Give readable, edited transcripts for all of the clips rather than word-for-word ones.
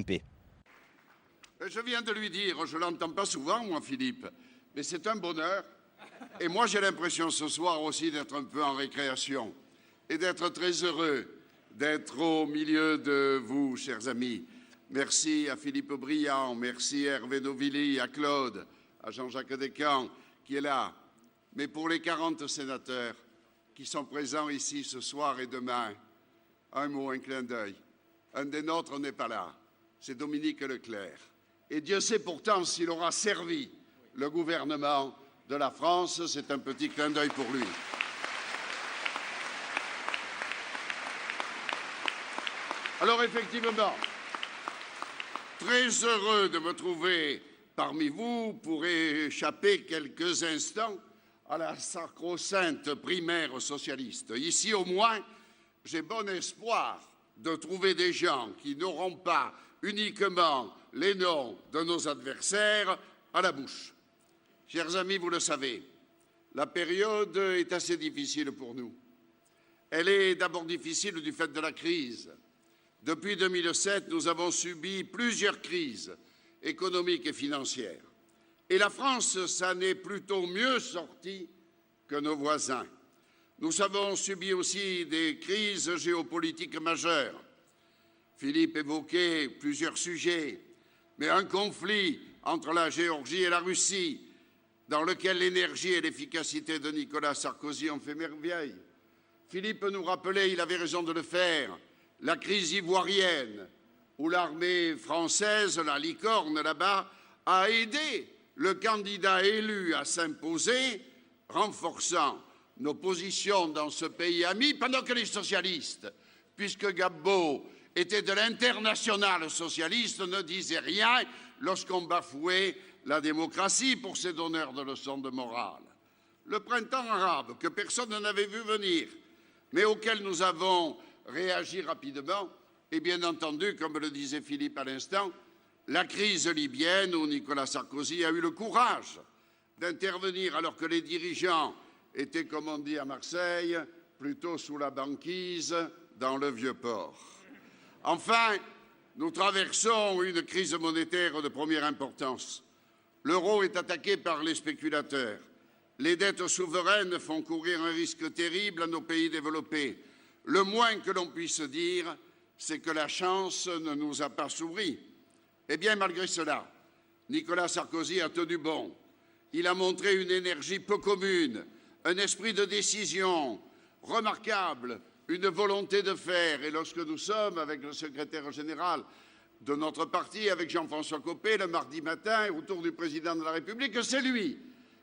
UMP. Je viens de lui dire, je ne l'entends pas souvent, moi, Philippe, mais c'est un bonheur. Et moi, j'ai l'impression ce soir aussi d'être un peu en récréation et d'être très heureux d'être au milieu de vous, chers amis. Merci à Philippe Briand, merci à Hervé Novilly, à Claude, à Jean-Jacques Descamps, qui est là. Mais pour les 40 sénateurs qui sont présents ici ce soir et demain, un mot, un clin d'œil. Un des nôtres n'est pas là, c'est Dominique Leclerc. Et Dieu sait pourtant s'il aura servi le gouvernement de la France, c'est un petit clin d'œil pour lui. Alors effectivement, très heureux de me trouver parmi vous pour échapper quelques instants à la sacro-sainte primaire socialiste. Ici au moins, j'ai bon espoir de trouver des gens qui n'auront pas uniquement les noms de nos adversaires à la bouche. Chers amis, vous le savez, la période est assez difficile pour nous. Elle est d'abord difficile du fait de la crise. Depuis 2007, nous avons subi plusieurs crises économiques et financières. Et la France s'en est plutôt mieux sortie que nos voisins. Nous avons subi aussi des crises géopolitiques majeures. Philippe évoquait plusieurs sujets, mais un conflit entre la Géorgie et la Russie, dans lequel l'énergie et l'efficacité de Nicolas Sarkozy ont fait merveille. Philippe nous rappelait, il avait raison de le faire, la crise ivoirienne, où l'armée française, la licorne là-bas, a aidé le candidat élu à s'imposer, renforçant nos positions dans ce pays ami, pendant que les socialistes, puisque Gbagbo était de l'international socialiste, ne disaient rien lorsqu'on bafouait la démocratie pour ces donneurs de leçons de morale. Le printemps arabe, que personne n'avait vu venir, mais auquel nous avons réagi rapidement, et bien entendu, comme le disait Philippe à l'instant, la crise libyenne où Nicolas Sarkozy a eu le courage d'intervenir alors que les dirigeants étaient, comme on dit à Marseille, plutôt sous la banquise dans le Vieux-Port. Enfin, nous traversons une crise monétaire de première importance. L'euro est attaqué par les spéculateurs. Les dettes souveraines font courir un risque terrible à nos pays développés. Le moins que l'on puisse dire, c'est que la chance ne nous a pas souri. Eh bien, malgré cela, Nicolas Sarkozy a tenu bon. Il a montré une énergie peu commune, un esprit de décision remarquable, une volonté de faire. Et lorsque nous sommes avec le secrétaire général de notre parti, avec Jean-François Copé, le mardi matin, autour du président de la République, c'est lui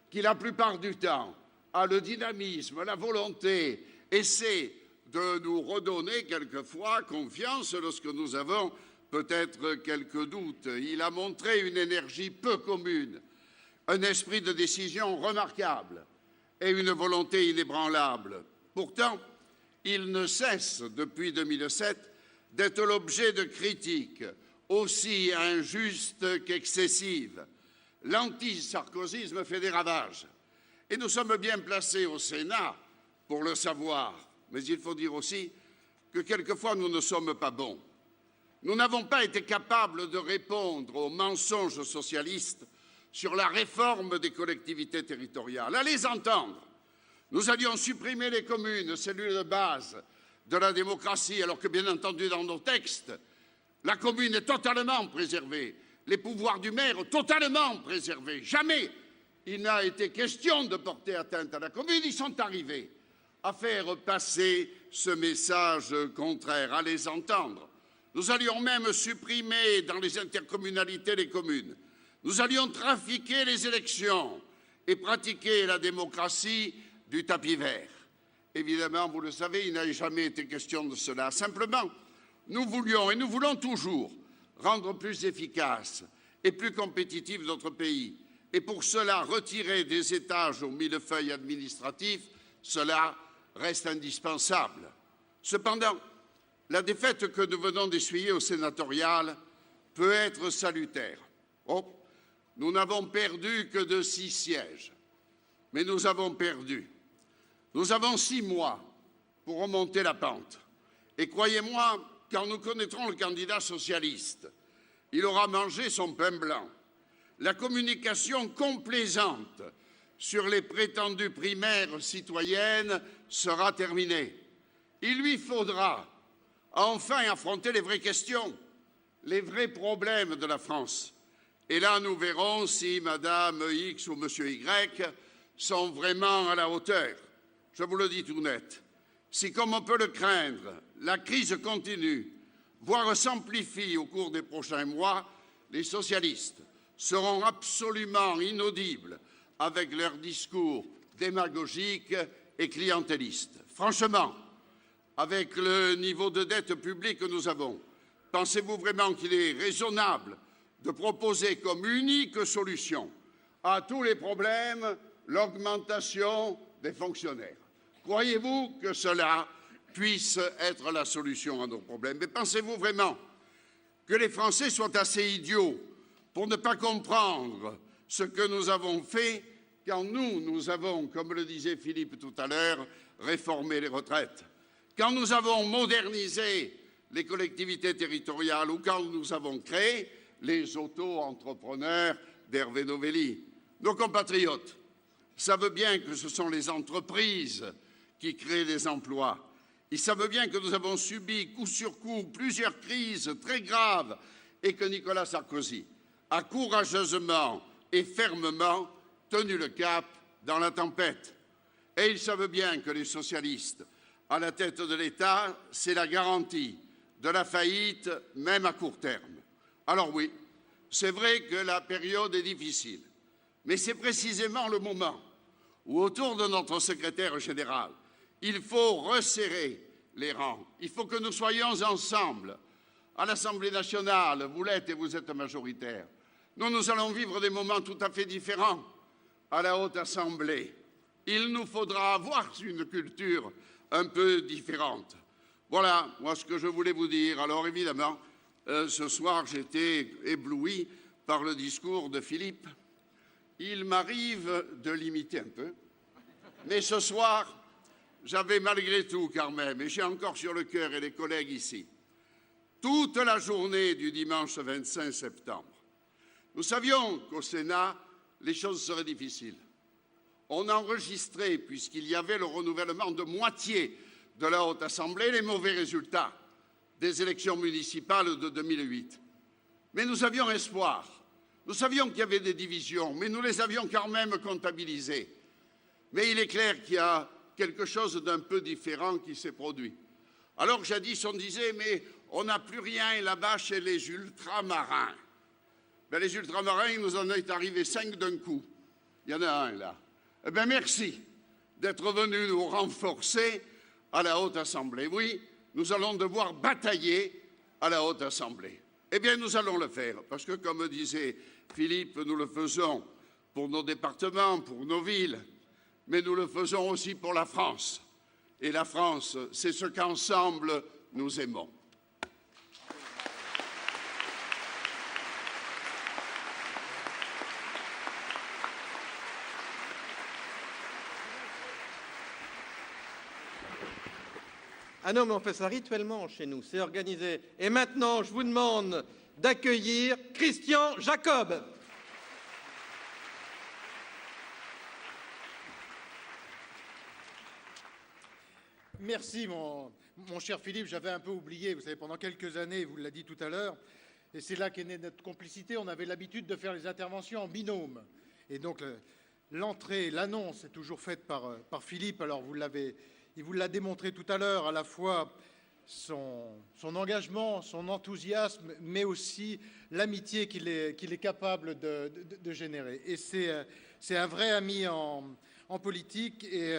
qui, la plupart du temps, a le dynamisme, la volonté, essaie de nous redonner quelquefois confiance lorsque nous avons peut-être quelques doutes. Il a montré une énergie peu commune, un esprit de décision remarquable et une volonté inébranlable. Pourtant, il ne cesse, depuis 2007, d'être l'objet de critiques aussi injustes qu'excessives. L'anti-sarkozysme fait des ravages. Et nous sommes bien placés au Sénat pour le savoir. Mais il faut dire aussi que quelquefois nous ne sommes pas bons. Nous n'avons pas été capables de répondre aux mensonges socialistes sur la réforme des collectivités territoriales. À les entendre, nous allions supprimer les communes, cellules de base de la démocratie, alors que, bien entendu, dans nos textes, la commune est totalement préservée, les pouvoirs du maire totalement préservés. Jamais il n'a été question de porter atteinte à la commune. Ils sont arrivés à faire passer ce message contraire, à les entendre. Nous allions même supprimer dans les intercommunalités les communes. Nous allions trafiquer les élections et pratiquer la démocratie du tapis vert. Évidemment, vous le savez, il n'a jamais été question de cela. Simplement, nous voulions et nous voulons toujours rendre plus efficace et plus compétitif notre pays. Et pour cela, retirer des étages au millefeuille administratif, cela reste indispensable. Cependant, la défaite que nous venons d'essuyer au sénatorial peut être salutaire. Oh, nous n'avons perdu que de 6 sièges, mais nous avons perdu. Nous avons 6 mois pour remonter la pente. Et croyez-moi, quand nous connaîtrons le candidat socialiste Il aura mangé son pain blanc. La communication complaisante sur les prétendues primaires citoyennes sera terminée. Il lui faudra enfin affronter les vraies questions, les vrais problèmes de la France. Et là, nous verrons si Madame X ou Monsieur Y sont vraiment à la hauteur. Je vous le dis tout net. Si, comme on peut le craindre, la crise continue, voire s'amplifie au cours des prochains mois, les socialistes seront absolument inaudibles avec leurs discours démagogiques et clientélistes. Franchement, avec le niveau de dette publique que nous avons, pensez-vous vraiment qu'il est raisonnable de proposer comme unique solution à tous les problèmes l'augmentation des fonctionnaires? Croyez-vous que cela puisse être la solution à nos problèmes? Mais pensez-vous vraiment que les Français soient assez idiots pour ne pas comprendre ce que nous avons fait quand nous avons, comme le disait Philippe tout à l'heure, réformé les retraites, quand nous avons modernisé les collectivités territoriales ou quand nous avons créé les auto-entrepreneurs d'Hervé Novelli? Nos compatriotes savent bien que ce sont les entreprises qui créent des emplois. Ils savent bien que nous avons subi coup sur coup plusieurs crises très graves et que Nicolas Sarkozy a courageusement et fermement tenu le cap dans la tempête. Et ils savent bien que les socialistes, à la tête de l'État, c'est la garantie de la faillite, même à court terme. Alors oui, c'est vrai que la période est difficile, mais c'est précisément le moment où, autour de notre secrétaire général, il faut resserrer les rangs. Il faut que nous soyons ensemble. À l'Assemblée nationale, vous l'êtes et vous êtes majoritaire. Nous allons vivre des moments tout à fait différents à la Haute Assemblée. Il nous faudra avoir une culture un peu différente. Voilà, moi, ce que je voulais vous dire. Alors, évidemment, ce soir, j'étais ébloui par le discours de Philippe. Il m'arrive de l'imiter un peu. Mais ce soir, j'avais malgré tout quand même, et j'ai encore sur le cœur et les collègues ici, toute la journée du dimanche 25 septembre, nous savions qu'au Sénat, les choses seraient difficiles. On enregistrait, puisqu'il y avait le renouvellement de moitié de la Haute Assemblée, les mauvais résultats des élections municipales de 2008. Mais nous avions espoir. Nous savions qu'il y avait des divisions, mais nous les avions quand même comptabilisées. Mais il est clair qu'il y a quelque chose d'un peu différent qui s'est produit. Alors jadis, on disait, mais on n'a plus rien là-bas chez les ultramarins. Ben, les ultramarins, il nous en est arrivé 5 d'un coup. Il y en a un là. Eh bien, merci d'être venu nous renforcer à la Haute Assemblée. Oui, nous allons devoir batailler à la Haute Assemblée. Eh bien, nous allons le faire, parce que, comme disait Philippe, nous le faisons pour nos départements, pour nos villes, mais nous le faisons aussi pour la France. Et la France, c'est ce qu'ensemble nous aimons. Ah non, mais on fait ça rituellement chez nous, c'est organisé. Et maintenant, je vous demande d'accueillir Christian Jacob. Merci, mon cher Philippe. J'avais un peu oublié, vous savez, pendant quelques années, vous l'avez dit tout à l'heure, et c'est là qu'est née notre complicité, on avait l'habitude de faire les interventions en binôme. Et donc, l'entrée, l'annonce est toujours faite par Philippe. Alors, il vous l'a démontré tout à l'heure, à la fois son engagement, son enthousiasme, mais aussi l'amitié qu'il est capable de générer. Et c'est un vrai ami en politique, et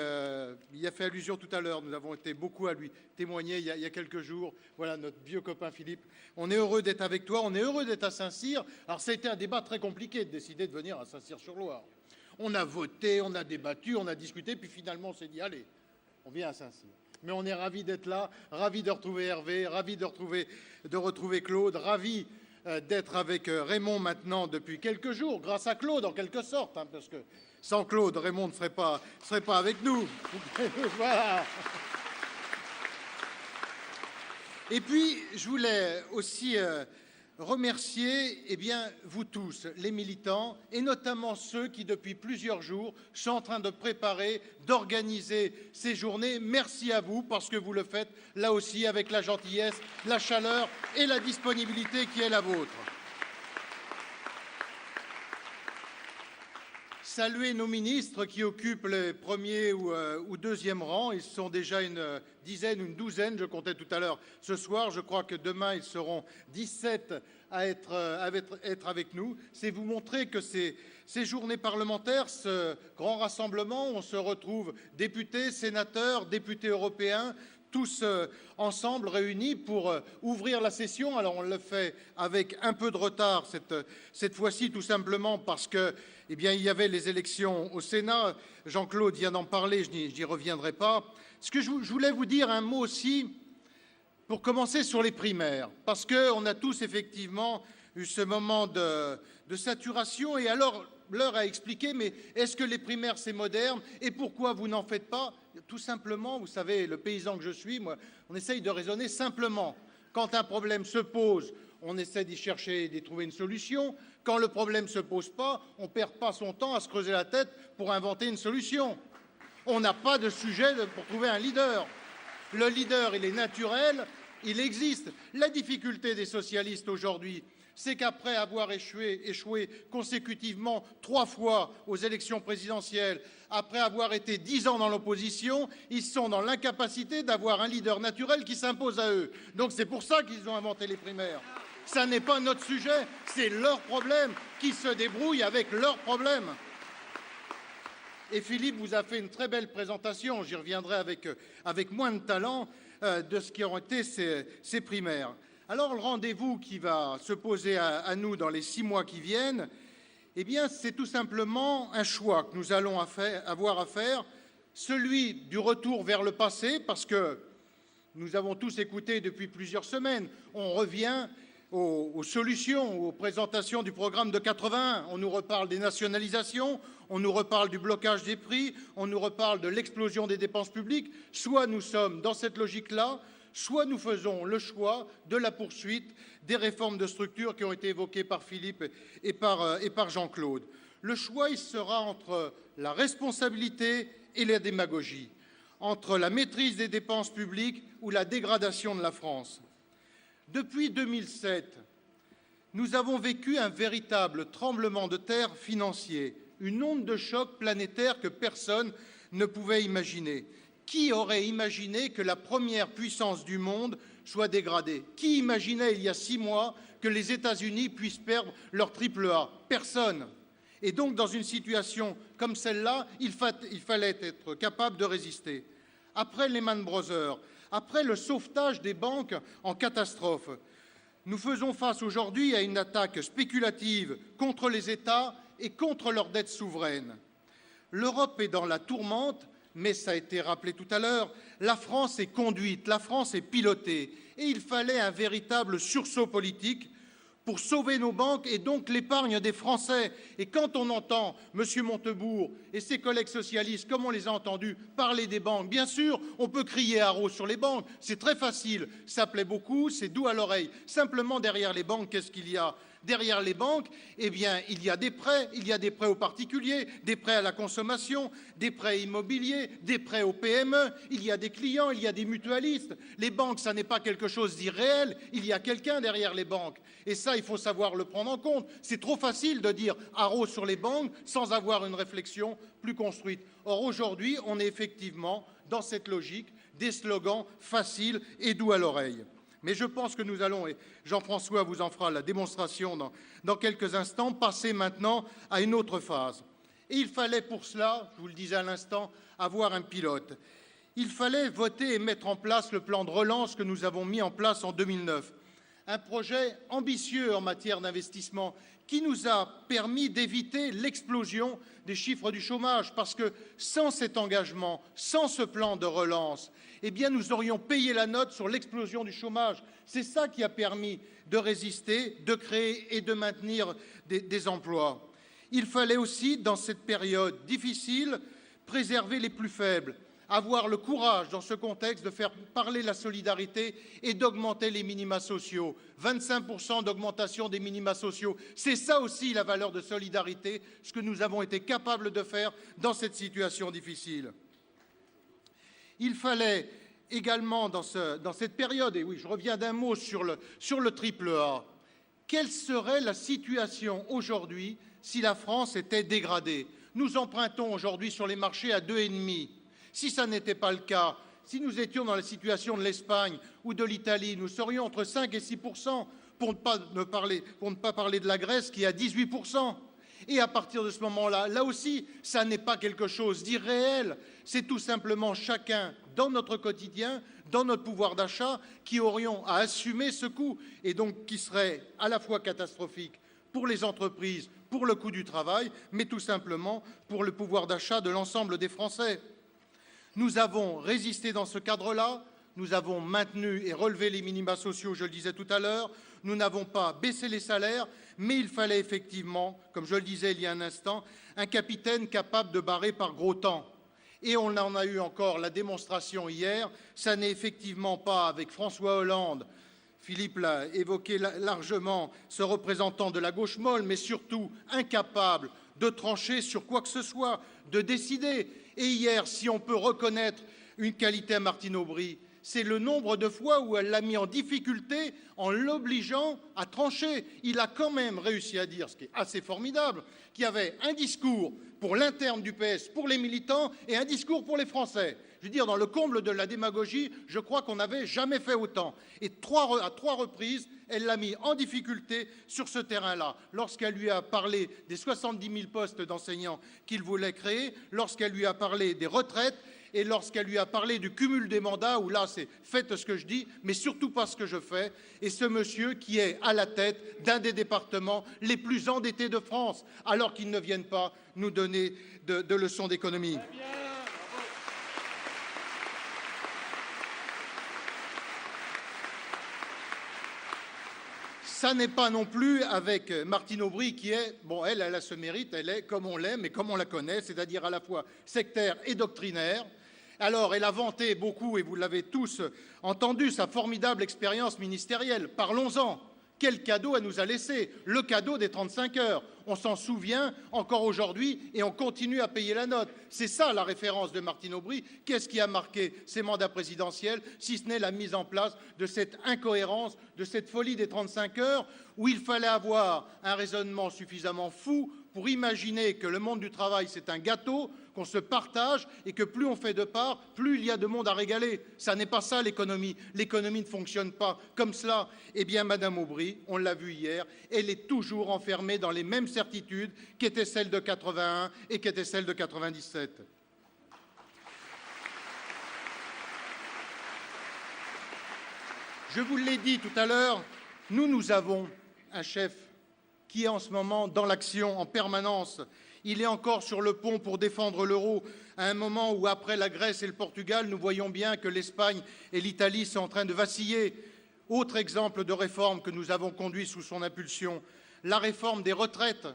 il a fait allusion tout à l'heure, nous avons été beaucoup à lui témoigner il y a quelques jours. Voilà notre vieux copain Philippe. On est heureux d'être avec toi, on est heureux d'être à Saint-Cyr. Alors ça a été un débat très compliqué de décider de venir à Saint-Cyr-sur-Loire. On a voté, on a débattu, on a discuté, puis finalement on s'est dit allez, on vient à Saint-Cyr. Mais on est ravis d'être là, ravis de retrouver Hervé, ravis de retrouver Claude, ravis d'être avec Raymond maintenant depuis quelques jours, grâce à Claude en quelque sorte, hein, parce que sans Claude, Raymond ne serait pas avec nous. Voilà. Et puis, je voulais aussi remercier vous tous, les militants, et notamment ceux qui, depuis plusieurs jours, sont en train de préparer, d'organiser ces journées. Merci à vous, parce que vous le faites, là aussi, avec la gentillesse, la chaleur et la disponibilité qui est la vôtre. Saluer nos ministres qui occupent le premier ou deuxième rang. Ils sont déjà une dizaine, une douzaine, je comptais tout à l'heure ce soir. Je crois que demain, ils seront 17 à être avec nous. C'est vous montrer que ces journées parlementaires, ce grand rassemblement où on se retrouve députés, sénateurs, députés européens, tous ensemble réunis pour ouvrir la session. Alors on le fait avec un peu de retard cette fois-ci, tout simplement parce que il y avait les élections au Sénat. Jean-Claude vient d'en parler, je n'y reviendrai pas. Ce que je voulais vous dire un mot aussi, pour commencer sur les primaires, parce qu'on a tous effectivement eu ce moment de saturation, et alors l'heure a expliqué, mais est-ce que les primaires c'est moderne et pourquoi vous n'en faites pas? Tout simplement, vous savez, le paysan que je suis, moi, on essaye de raisonner simplement. Quand un problème se pose, on essaie d'y chercher, d'y trouver une solution. Quand le problème ne se pose pas, on ne perd pas son temps à se creuser la tête pour inventer une solution. On n'a pas de sujet pour trouver un leader. Le leader, il est naturel, il existe. La difficulté des socialistes aujourd'hui, c'est qu'après avoir échoué consécutivement 3 fois aux élections présidentielles, après avoir été 10 ans dans l'opposition, ils sont dans l'incapacité d'avoir un leader naturel qui s'impose à eux. Donc c'est pour ça qu'ils ont inventé les primaires. Ça n'est pas notre sujet, c'est leur problème, qui se débrouillent avec leurs problèmes. Et Philippe vous a fait une très belle présentation, j'y reviendrai avec moins de talent, de ce qui ont été ces primaires. Alors le rendez-vous qui va se poser à nous dans les 6 mois qui viennent, c'est tout simplement un choix que nous allons avoir à faire, celui du retour vers le passé, parce que nous avons tous écouté depuis plusieurs semaines, on revient aux solutions, aux présentations du programme de 81. On nous reparle des nationalisations, on nous reparle du blocage des prix, on nous reparle de l'explosion des dépenses publiques. Soit nous sommes dans cette logique-là, soit nous faisons le choix de la poursuite des réformes de structure qui ont été évoquées par Philippe et par Jean-Claude. Le choix, il sera entre la responsabilité et la démagogie, entre la maîtrise des dépenses publiques ou la dégradation de la France. Depuis 2007, nous avons vécu un véritable tremblement de terre financier, une onde de choc planétaire que personne ne pouvait imaginer. Qui aurait imaginé que la première puissance du monde soit dégradée? Qui imaginait il y a 6 mois que les États-Unis puissent perdre leur AAA? Personne. Et donc, dans une situation comme celle-là, il fallait être capable de résister. Après Lehman Brothers, après le sauvetage des banques en catastrophe, nous faisons face aujourd'hui à une attaque spéculative contre les États et contre leurs dettes souveraines. L'Europe est dans la tourmente, mais ça a été rappelé tout à l'heure, la France est conduite, la France est pilotée, et il fallait un véritable sursaut politique pour sauver nos banques et donc l'épargne des Français. Et quand on entend M. Montebourg et ses collègues socialistes, comme on les a entendus, parler des banques, bien sûr, on peut crier haro sur les banques, c'est très facile, ça plaît beaucoup, c'est doux à l'oreille. Simplement, derrière les banques, qu'est-ce qu'il y a ? Derrière les banques, il y a des prêts aux particuliers, des prêts à la consommation, des prêts immobiliers, des prêts aux PME, il y a des clients, il y a des mutualistes. Les banques, ça n'est pas quelque chose d'irréel, il y a quelqu'un derrière les banques. Et ça, il faut savoir le prendre en compte. C'est trop facile de dire haro sur les banques sans avoir une réflexion plus construite. Or, aujourd'hui, on est effectivement dans cette logique des slogans faciles et doux à l'oreille. Mais je pense que nous allons, et Jean-François vous en fera la démonstration dans quelques instants, passer maintenant à une autre phase. Et il fallait pour cela, je vous le disais à l'instant, avoir un pilote. Il fallait voter et mettre en place le plan de relance que nous avons mis en place en 2009. Un projet ambitieux en matière d'investissement qui nous a permis d'éviter l'explosion des chiffres du chômage, parce que sans cet engagement, sans ce plan de relance, nous aurions payé la note sur l'explosion du chômage. C'est ça qui a permis de résister, de créer et de maintenir des emplois. Il fallait aussi, dans cette période difficile, préserver les plus faibles, avoir le courage, dans ce contexte, de faire parler la solidarité et d'augmenter les minima sociaux. 25% d'augmentation des minima sociaux. C'est ça aussi la valeur de solidarité, ce que nous avons été capables de faire dans cette situation difficile. Il fallait également, dans cette période, et oui, je reviens d'un mot sur le triple A, quelle serait la situation aujourd'hui si la France était dégradée? Nous empruntons aujourd'hui sur les marchés à 2,5. Si ça n'était pas le cas, si nous étions dans la situation de l'Espagne ou de l'Italie, nous serions entre 5 et 6%, pour ne pas parler de la Grèce qui est à 18%. Et à partir de ce moment-là, là aussi, ça n'est pas quelque chose d'irréel. C'est tout simplement chacun, dans notre quotidien, dans notre pouvoir d'achat, qui aurions à assumer ce coût, et donc qui serait à la fois catastrophique pour les entreprises, pour le coût du travail, mais tout simplement pour le pouvoir d'achat de l'ensemble des Français. Nous avons résisté dans ce cadre-là, nous avons maintenu et relevé les minima sociaux, je le disais tout à l'heure, nous n'avons pas baissé les salaires, mais il fallait effectivement, comme je le disais il y a un instant, un capitaine capable de barrer par gros temps. Et on en a eu encore la démonstration hier, ça n'est effectivement pas avec François Hollande, Philippe l'a évoqué largement, ce représentant de la gauche molle, mais surtout incapable de trancher sur quoi que ce soit, de décider. Et hier, si on peut reconnaître une qualité à Martine Aubry, c'est le nombre de fois où elle l'a mis en difficulté en l'obligeant à trancher. Il a quand même réussi à dire, ce qui est assez formidable, qu'il y avait un discours pour l'interne du PS, pour les militants, et un discours pour les Français. Je veux dire, dans le comble de la démagogie, je crois qu'on n'avait jamais fait autant. Et à trois reprises, elle l'a mis en difficulté sur ce terrain-là. Lorsqu'elle lui a parlé des 70 000 postes d'enseignants qu'il voulait créer, lorsqu'elle lui a parlé des retraites, et lorsqu'elle lui a parlé du cumul des mandats, où là, c'est faites ce que je dis, mais surtout pas ce que je fais. Et ce monsieur qui est à la tête d'un des départements les plus endettés de France, alors qu'ils ne viennent pas nous donner de leçons d'économie. Ça n'est pas non plus avec Martine Aubry qui est, bon, elle a ce mérite, elle est comme on l'aime et comme on la connaît, c'est-à-dire à la fois sectaire et doctrinaire. Alors, elle a vanté beaucoup, et vous l'avez tous entendu, sa formidable expérience ministérielle. Parlons-en. Quel cadeau elle nous a laissé? Le cadeau des 35 heures. On s'en souvient encore aujourd'hui et on continue à payer la note. C'est ça la référence de Martine Aubry. Qu'est-ce qui a marqué ces mandats présidentiels, si ce n'est la mise en place de cette incohérence, de cette folie des 35 heures, où il fallait avoir un raisonnement suffisamment fou pour imaginer que le monde du travail, c'est un gâteau qu'on se partage et que plus on fait de part, plus il y a de monde à régaler. Ça n'est pas ça l'économie. L'économie ne fonctionne pas comme cela. Eh bien, Madame Aubry, on l'a vu hier, elle est toujours enfermée dans les mêmes certitudes qu'étaient celles de 81 et qu'étaient celles de 97. Je vous l'ai dit tout à l'heure, nous avons un chef qui est en ce moment dans l'action en permanence. Il est encore sur le pont pour défendre l'euro, à un moment où, après la Grèce et le Portugal, nous voyons bien que l'Espagne et l'Italie sont en train de vaciller. Autre exemple de réforme que nous avons conduit sous son impulsion, la réforme des retraites.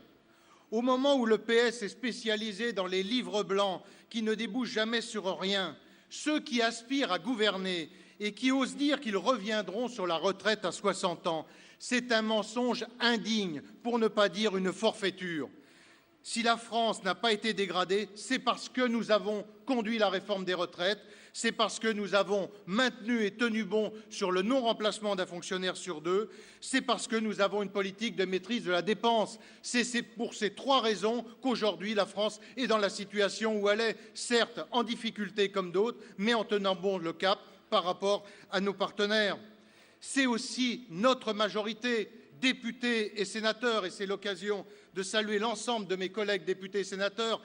Au moment où le PS est spécialisé dans les livres blancs qui ne débouchent jamais sur rien, ceux qui aspirent à gouverner et qui osent dire qu'ils reviendront sur la retraite à 60 ans, c'est un mensonge indigne, pour ne pas dire une forfaiture. Si la France n'a pas été dégradée, c'est parce que nous avons conduit la réforme des retraites, c'est parce que nous avons maintenu et tenu bon sur le non-remplacement d'un fonctionnaire sur deux, c'est parce que nous avons une politique de maîtrise de la dépense. C'est pour ces trois raisons qu'aujourd'hui la France est dans la situation où elle est, certes en difficulté comme d'autres, mais en tenant bon le cap par rapport à nos partenaires. C'est aussi notre majorité, députés et sénateurs, et c'est l'occasion de saluer l'ensemble de mes collègues députés et sénateurs.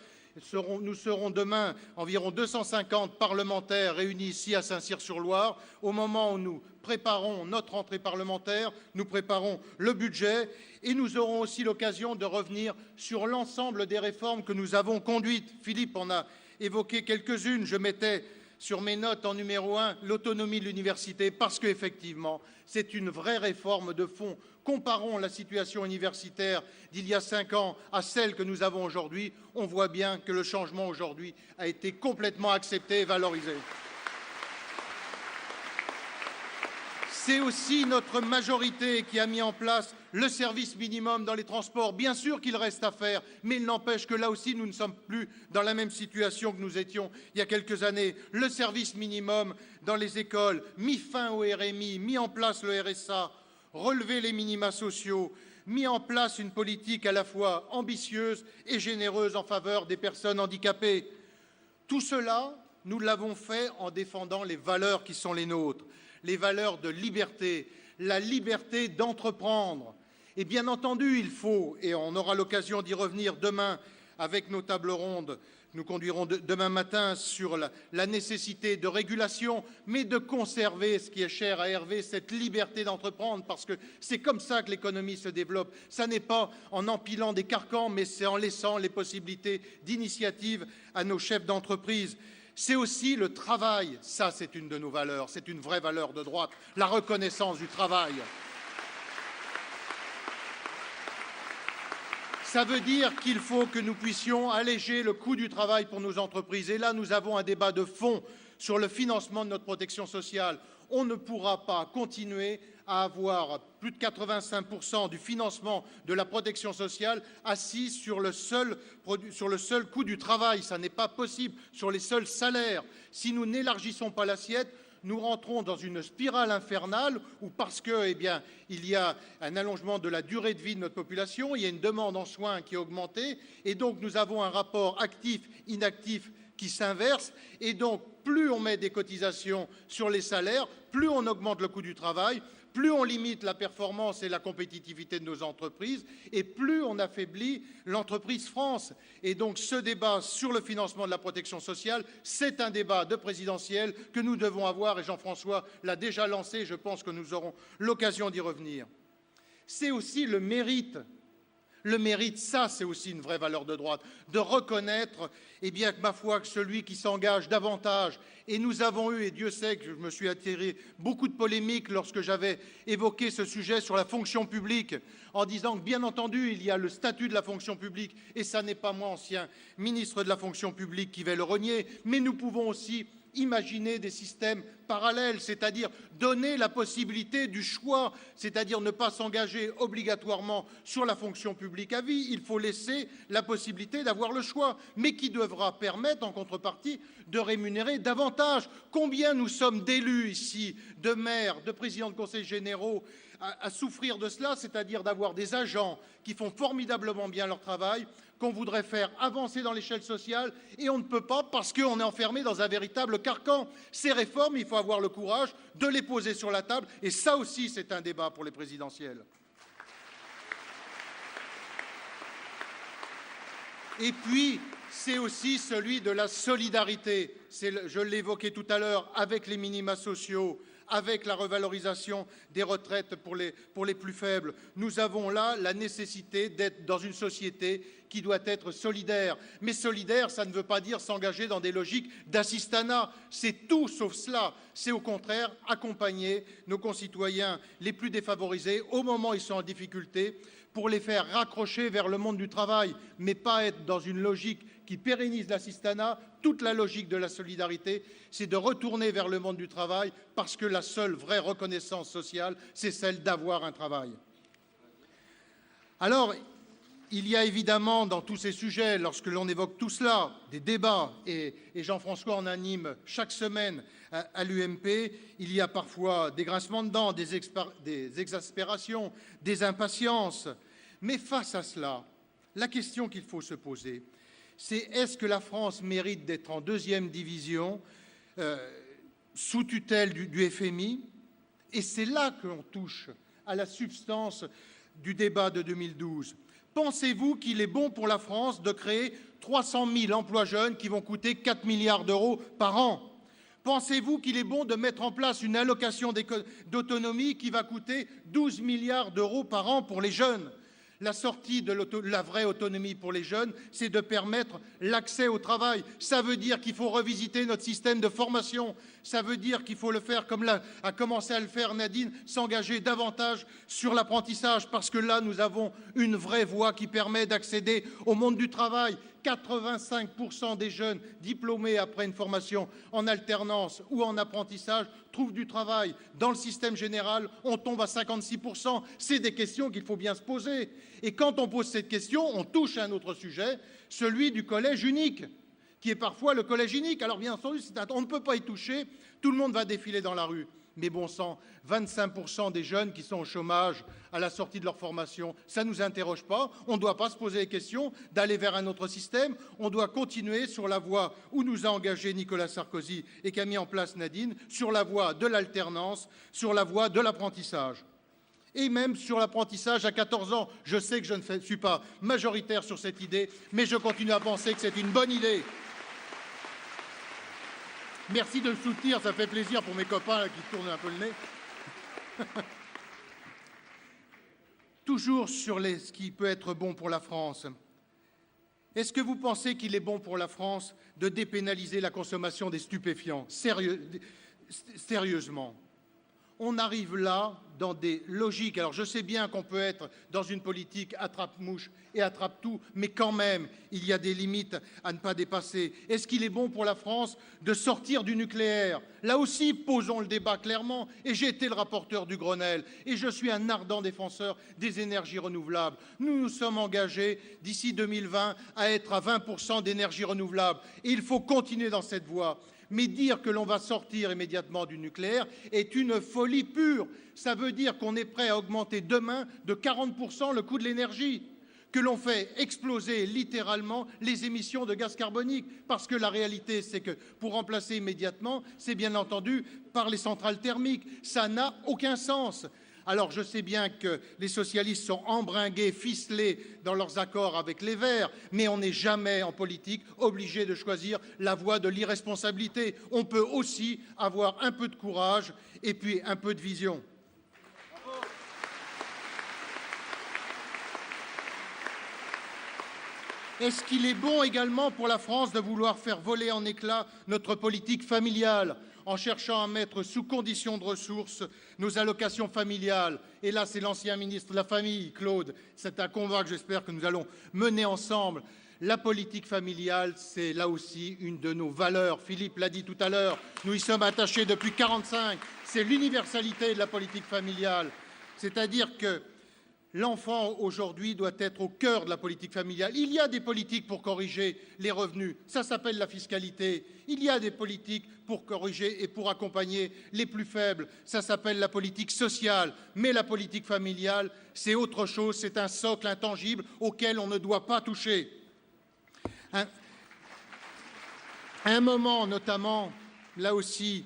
Nous serons demain environ 250 parlementaires réunis ici à Saint-Cyr-sur-Loire. Au moment où nous préparons notre rentrée parlementaire, nous préparons le budget et nous aurons aussi l'occasion de revenir sur l'ensemble des réformes que nous avons conduites. Philippe en a évoqué quelques-unes. Je mettais sur mes notes en numéro 1, l'autonomie de l'université, parce qu'effectivement, c'est une vraie réforme de fond. Comparons la situation universitaire d'il y a 5 ans à celle que nous avons aujourd'hui. On voit bien que le changement aujourd'hui a été complètement accepté et valorisé. C'est aussi notre majorité qui a mis en place le service minimum dans les transports. Bien sûr qu'il reste à faire, mais il n'empêche que là aussi, nous ne sommes plus dans la même situation que nous étions il y a quelques années. Le service minimum dans les écoles, mis fin au RMI, mis en place le RSA, relevé les minima sociaux, mis en place une politique à la fois ambitieuse et généreuse en faveur des personnes handicapées. Tout cela, nous l'avons fait en défendant les valeurs qui sont les nôtres. Les valeurs de liberté, la liberté d'entreprendre. Et bien entendu, il faut, et on aura l'occasion d'y revenir demain avec nos tables rondes, nous conduirons demain matin sur la nécessité de régulation, mais de conserver ce qui est cher à Hervé, cette liberté d'entreprendre, parce que c'est comme ça que l'économie se développe. Ça n'est pas en empilant des carcans, mais c'est en laissant les possibilités d'initiative à nos chefs d'entreprise. C'est aussi le travail, ça c'est une de nos valeurs, c'est une vraie valeur de droite, la reconnaissance du travail. Ça veut dire qu'il faut que nous puissions alléger le coût du travail pour nos entreprises. Et là, nous avons un débat de fond sur le financement de notre protection sociale. On ne pourra pas continuer à avoir plus de 85% du financement de la protection sociale assis sur le seul coût du travail. Ça n'est pas possible, sur les seuls salaires. Si nous n'élargissons pas l'assiette, nous rentrons dans une spirale infernale où, parce que, il y a un allongement de la durée de vie de notre population, il y a une demande en soins qui est augmentée, et donc nous avons un rapport actif-inactif qui s'inverse, et donc plus on met des cotisations sur les salaires, plus on augmente le coût du travail, plus on limite la performance et la compétitivité de nos entreprises, et plus on affaiblit l'entreprise France. Et donc ce débat sur le financement de la protection sociale, c'est un débat de présidentielle que nous devons avoir, et Jean-François l'a déjà lancé, je pense que nous aurons l'occasion d'y revenir. C'est aussi le mérite. Le mérite, ça, c'est aussi une vraie valeur de droite, de reconnaître, que ma foi, que celui qui s'engage davantage, et nous avons eu, et Dieu sait que je me suis attiré beaucoup de polémiques lorsque j'avais évoqué ce sujet sur la fonction publique, en disant que, bien entendu, il y a le statut de la fonction publique, et ça n'est pas moi, ancien ministre de la fonction publique, qui vais le renier, mais nous pouvons aussi imaginer des systèmes parallèles, c'est-à-dire donner la possibilité du choix, c'est-à-dire ne pas s'engager obligatoirement sur la fonction publique à vie. Il faut laisser la possibilité d'avoir le choix, mais qui devra permettre, en contrepartie, de rémunérer davantage. Combien nous sommes d'élus ici, de maires, de présidents de conseils généraux, à souffrir de cela, c'est-à-dire d'avoir des agents qui font formidablement bien leur travail, qu'on voudrait faire avancer dans l'échelle sociale, et on ne peut pas parce qu'on est enfermé dans un véritable carcan. Ces réformes, il faut avoir le courage de les poser sur la table, et ça aussi, c'est un débat pour les présidentielles. Et puis, c'est aussi celui de la solidarité. Je l'évoquais tout à l'heure, avec les minima sociaux, avec la revalorisation des retraites pour les plus faibles. Nous avons là la nécessité d'être dans une société qui doit être solidaire. Mais solidaire, ça ne veut pas dire s'engager dans des logiques d'assistanat. C'est tout sauf cela. C'est au contraire accompagner nos concitoyens les plus défavorisés au moment où ils sont en difficulté pour les faire raccrocher vers le monde du travail, mais pas être dans une logique qui pérennise l'assistanat. Toute la logique de la solidarité, c'est de retourner vers le monde du travail, parce que la seule vraie reconnaissance sociale, c'est celle d'avoir un travail. Alors, il y a évidemment dans tous ces sujets, lorsque l'on évoque tout cela, des débats, et Jean-François en anime chaque semaine à l'UMP. Il y a parfois des grincements de dents, des exaspérations, des impatiences. Mais face à cela, la question qu'il faut se poser, c'est est-ce que la France mérite d'être en deuxième division sous tutelle du FMI? Et c'est là qu'on touche à la substance du débat de 2012. Pensez-vous qu'il est bon pour la France de créer 300 000 emplois jeunes qui vont coûter 4 milliards d'euros par an? Pensez-vous qu'il est bon de mettre en place une allocation d'autonomie qui va coûter 12 milliards d'euros par an pour les jeunes? La sortie de la vraie autonomie pour les jeunes, c'est de permettre l'accès au travail. Ça veut dire qu'il faut revisiter notre système de formation. Ça veut dire qu'il faut le faire comme a commencé à le faire Nadine, s'engager davantage sur l'apprentissage, parce que là, nous avons une vraie voie qui permet d'accéder au monde du travail. 85% des jeunes diplômés après une formation en alternance ou en apprentissage trouvent du travail. Dans le système général, on tombe à 56%. C'est des questions qu'il faut bien se poser. Et quand on pose cette question, on touche à un autre sujet, celui du collège unique, qui est parfois le collège unique. Alors bien entendu, on ne peut pas y toucher, tout le monde va défiler dans la rue. Mais bon sang, 25% des jeunes qui sont au chômage à la sortie de leur formation, ça ne nous interroge pas. On ne doit pas se poser les questions d'aller vers un autre système. On doit continuer sur la voie où nous a engagé Nicolas Sarkozy et qu'a mis en place Nadine, sur la voie de l'alternance, sur la voie de l'apprentissage. Et même sur l'apprentissage à 14 ans. Je sais que je ne suis pas majoritaire sur cette idée, mais je continue à penser que c'est une bonne idée. Merci de le soutenir, ça fait plaisir pour mes copains là, qui tournent un peu le nez. Toujours sur ce qui peut être bon pour la France. Est-ce que vous pensez qu'il est bon pour la France de dépénaliser la consommation des stupéfiants? Sérieusement. On arrive là dans des logiques. Alors je sais bien qu'on peut être dans une politique attrape-mouche et attrape-tout, mais quand même, il y a des limites à ne pas dépasser. Est-ce qu'il est bon pour la France de sortir du nucléaire? Là aussi, posons le débat clairement. Et j'ai été le rapporteur du Grenelle et je suis un ardent défenseur des énergies renouvelables. Nous nous sommes engagés d'ici 2020 à être à 20% d'énergie renouvelable. Et il faut continuer dans cette voie. Mais dire que l'on va sortir immédiatement du nucléaire est une folie pure. Ça veut dire qu'on est prêt à augmenter demain de 40% le coût de l'énergie, que l'on fait exploser littéralement les émissions de gaz carbonique. Parce que la réalité, c'est que pour remplacer immédiatement, c'est bien entendu par les centrales thermiques. Ça n'a aucun sens. Alors je sais bien que les socialistes sont embringués, ficelés dans leurs accords avec les Verts, mais on n'est jamais en politique obligé de choisir la voie de l'irresponsabilité. On peut aussi avoir un peu de courage et puis un peu de vision. Est-ce qu'il est bon également pour la France de vouloir faire voler en éclats notre politique familiale en cherchant à mettre sous condition de ressources nos allocations familiales? Et là, c'est l'ancien ministre de la Famille, Claude. C'est un combat que j'espère que nous allons mener ensemble. La politique familiale, c'est là aussi une de nos valeurs. Philippe l'a dit tout à l'heure, nous y sommes attachés depuis 1945. C'est l'universalité de la politique familiale. C'est-à-dire que l'enfant, aujourd'hui, doit être au cœur de la politique familiale. Il y a des politiques pour corriger les revenus. Ça s'appelle la fiscalité. Il y a des politiques pour corriger et pour accompagner les plus faibles. Ça s'appelle la politique sociale. Mais la politique familiale, c'est autre chose. C'est un socle intangible auquel on ne doit pas toucher. À un moment, notamment, là aussi,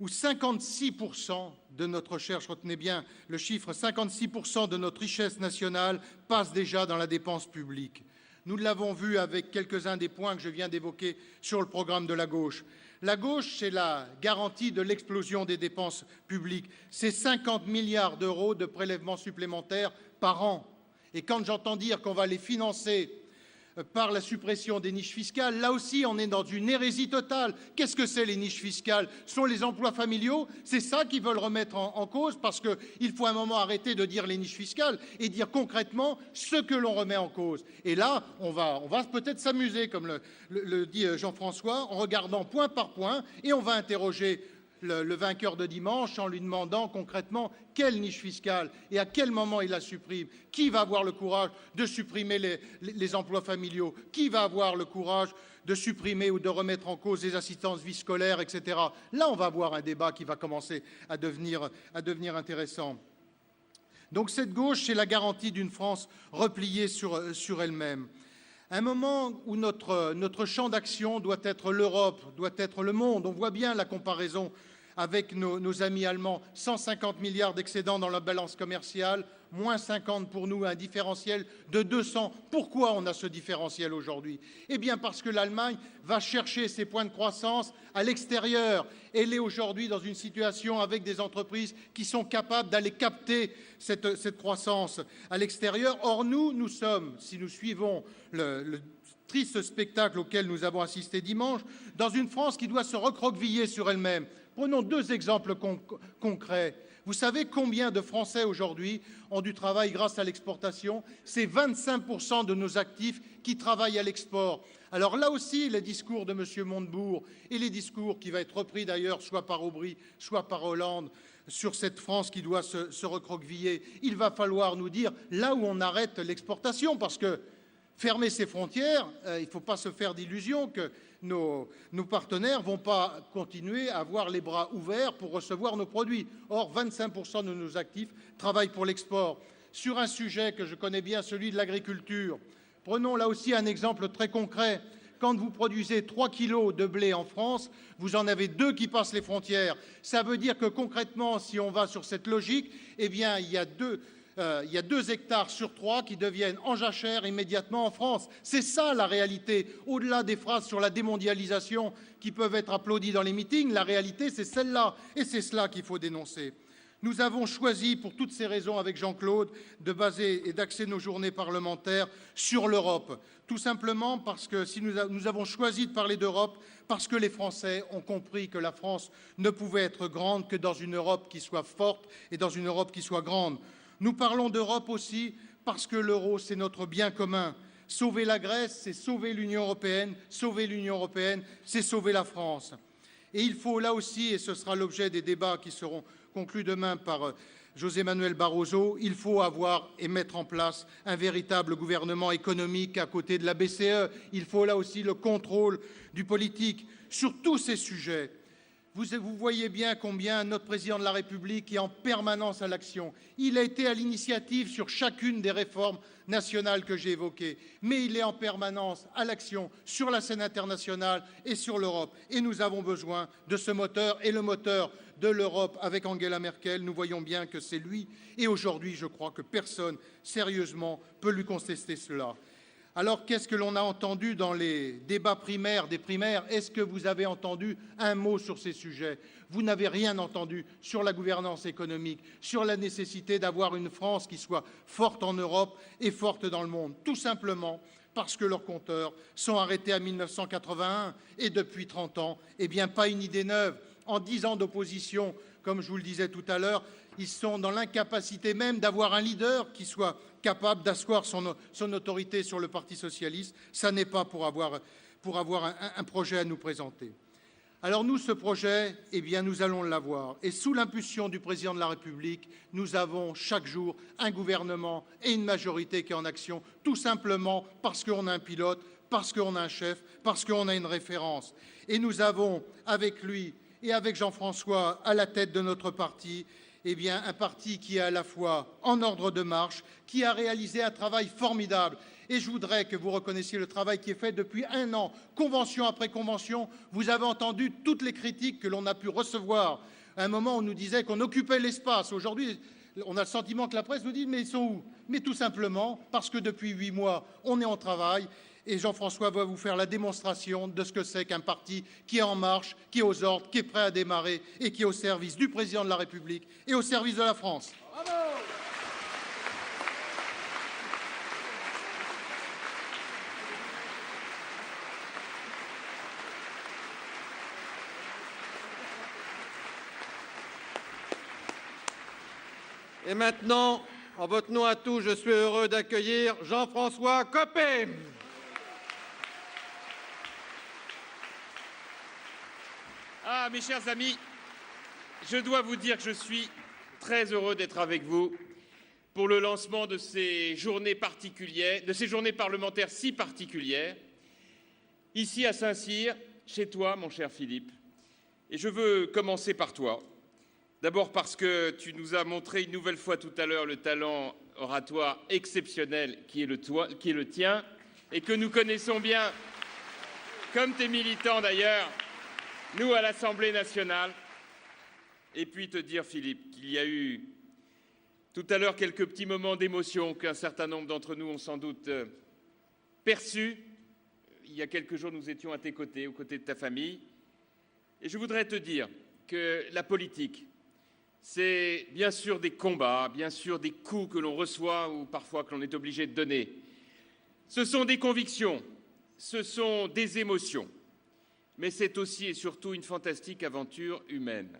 où 56% de notre recherche, retenez bien le chiffre, 56% de notre richesse nationale passe déjà dans la dépense publique. Nous l'avons vu avec quelques-uns des points que je viens d'évoquer sur le programme de la gauche. La gauche, c'est la garantie de l'explosion des dépenses publiques. C'est 50 milliards d'euros de prélèvements supplémentaires par an. Et quand j'entends dire qu'on va les financer par la suppression des niches fiscales, là aussi on est dans une hérésie totale. Qu'est-ce que c'est les niches fiscales? Ce sont les emplois familiaux? C'est ça qu'ils veulent remettre en cause? Parce qu'il faut un moment arrêter de dire les niches fiscales et dire concrètement ce que l'on remet en cause. Et là, on va peut-être s'amuser, comme le dit Jean-François, en regardant point par point, et on va interroger le vainqueur de dimanche en lui demandant concrètement quelle niche fiscale et à quel moment il la supprime. Qui va avoir le courage de supprimer les emplois familiaux? Qui va avoir le courage de supprimer ou de remettre en cause les assistances vie scolaire, etc. Là, on va avoir un débat qui va commencer à devenir intéressant. Donc cette gauche, c'est la garantie d'une France repliée sur elle-même. Un moment où notre champ d'action doit être l'Europe, doit être le monde. On voit bien la comparaison avec nos amis allemands, 150 milliards d'excédents dans la balance commerciale, moins 50 pour nous, un différentiel de 200. Pourquoi on a ce différentiel aujourd'hui? Eh bien parce que l'Allemagne va chercher ses points de croissance à l'extérieur. Elle est aujourd'hui dans une situation avec des entreprises qui sont capables d'aller capter cette croissance à l'extérieur. Or, nous sommes, si nous suivons le triste spectacle auquel nous avons assisté dimanche, dans une France qui doit se recroqueviller sur elle-même. Prenons deux exemples concrets. Vous savez combien de Français aujourd'hui ont du travail grâce à l'exportation? C'est 25% de nos actifs qui travaillent à l'export. Alors là aussi, les discours de M. Montebourg et les discours qui vont être repris d'ailleurs soit par Aubry, soit par Hollande, sur cette France qui doit se recroqueviller, il va falloir nous dire là où on arrête l'exportation, parce que fermer ses frontières, il ne faut pas se faire d'illusions que nos partenaires ne vont pas continuer à avoir les bras ouverts pour recevoir nos produits. Or, 25% de nos actifs travaillent pour l'export. Sur un sujet que je connais bien, celui de l'agriculture, prenons là aussi un exemple très concret. Quand vous produisez 3 kilos de blé en France, vous en avez 2 qui passent les frontières. Ça veut dire que concrètement, si on va sur cette logique, eh bien, il y a 2 hectares sur 3 qui deviennent en jachère immédiatement en France. C'est ça la réalité. Au-delà des phrases sur la démondialisation qui peuvent être applaudies dans les meetings, la réalité c'est celle-là. Et c'est cela qu'il faut dénoncer. Nous avons choisi, pour toutes ces raisons avec Jean-Claude, de baser et d'axer nos journées parlementaires sur l'Europe. Tout simplement parce que si nous avons choisi de parler d'Europe, parce que les Français ont compris que la France ne pouvait être grande que dans une Europe qui soit forte et dans une Europe qui soit grande. Nous parlons d'Europe aussi parce que l'euro, c'est notre bien commun. Sauver la Grèce, c'est sauver l'Union européenne. Sauver l'Union européenne, c'est sauver la France. Et il faut là aussi, et ce sera l'objet des débats qui seront conclus demain par José Manuel Barroso, il faut avoir et mettre en place un véritable gouvernement économique à côté de la BCE. Il faut là aussi le contrôle du politique. Sur tous ces sujets, vous voyez bien combien notre président de la République est en permanence à l'action. Il a été à l'initiative sur chacune des réformes nationales que j'ai évoquées, mais il est en permanence à l'action sur la scène internationale et sur l'Europe. Et nous avons besoin de ce moteur, et le moteur de l'Europe avec Angela Merkel, nous voyons bien que c'est lui. Et aujourd'hui, je crois que personne, sérieusement, peut lui contester cela. Alors, qu'est-ce que l'on a entendu dans les débats primaires des primaires? Est-ce que vous avez entendu un mot sur ces sujets? Vous n'avez rien entendu sur la gouvernance économique, sur la nécessité d'avoir une France qui soit forte en Europe et forte dans le monde, tout simplement parce que leurs compteurs sont arrêtés à 1981 et depuis 30 ans, eh bien, pas une idée neuve. En 10 ans d'opposition, comme je vous le disais tout à l'heure, ils sont dans l'incapacité même d'avoir un leader qui soit capable d'asseoir son autorité sur le Parti socialiste. Ça n'est pas pour avoir un projet à nous présenter. Alors nous, ce projet, eh bien, nous allons l'avoir. Et sous l'impulsion du Président de la République, nous avons chaque jour un gouvernement et une majorité qui est en action, tout simplement parce qu'on a un pilote, parce qu'on a un chef, parce qu'on a une référence. Et nous avons, avec lui et avec Jean-François à la tête de notre parti, eh bien, un parti qui est à la fois en ordre de marche, qui a réalisé un travail formidable. Et je voudrais que vous reconnaissiez le travail qui est fait depuis 1 an, convention après convention. Vous avez entendu toutes les critiques que l'on a pu recevoir. À un moment, on nous disait qu'on occupait l'espace. Aujourd'hui, on a le sentiment que la presse nous dit « mais ils sont où ?» Mais tout simplement parce que depuis 8 mois, on est en travail. Et Jean-François va vous faire la démonstration de ce que c'est qu'un parti qui est en marche, qui est aux ordres, qui est prêt à démarrer et qui est au service du Président de la République et au service de la France. Bravo ! Et maintenant, en votre nom à tous, je suis heureux d'accueillir Jean-François Copé. Ah, mes chers amis, je dois vous dire que je suis très heureux d'être avec vous pour le lancement de ces journées particulières, de ces journées parlementaires si particulières, ici à Saint-Cyr, chez toi, mon cher Philippe. Et je veux commencer par toi. D'abord parce que tu nous as montré une nouvelle fois tout à l'heure le talent oratoire exceptionnel qui est le tien, et que nous connaissons bien, comme tes militants d'ailleurs, nous, à l'Assemblée nationale. Et puis te dire, Philippe, qu'il y a eu tout à l'heure quelques petits moments d'émotion qu'un certain nombre d'entre nous ont sans doute perçus. Il y a quelques jours, nous étions à tes côtés, aux côtés de ta famille. Et je voudrais te dire que la politique, c'est bien sûr des combats, bien sûr des coups que l'on reçoit ou parfois que l'on est obligé de donner. Ce sont des convictions, ce sont des émotions, mais c'est aussi et surtout une fantastique aventure humaine.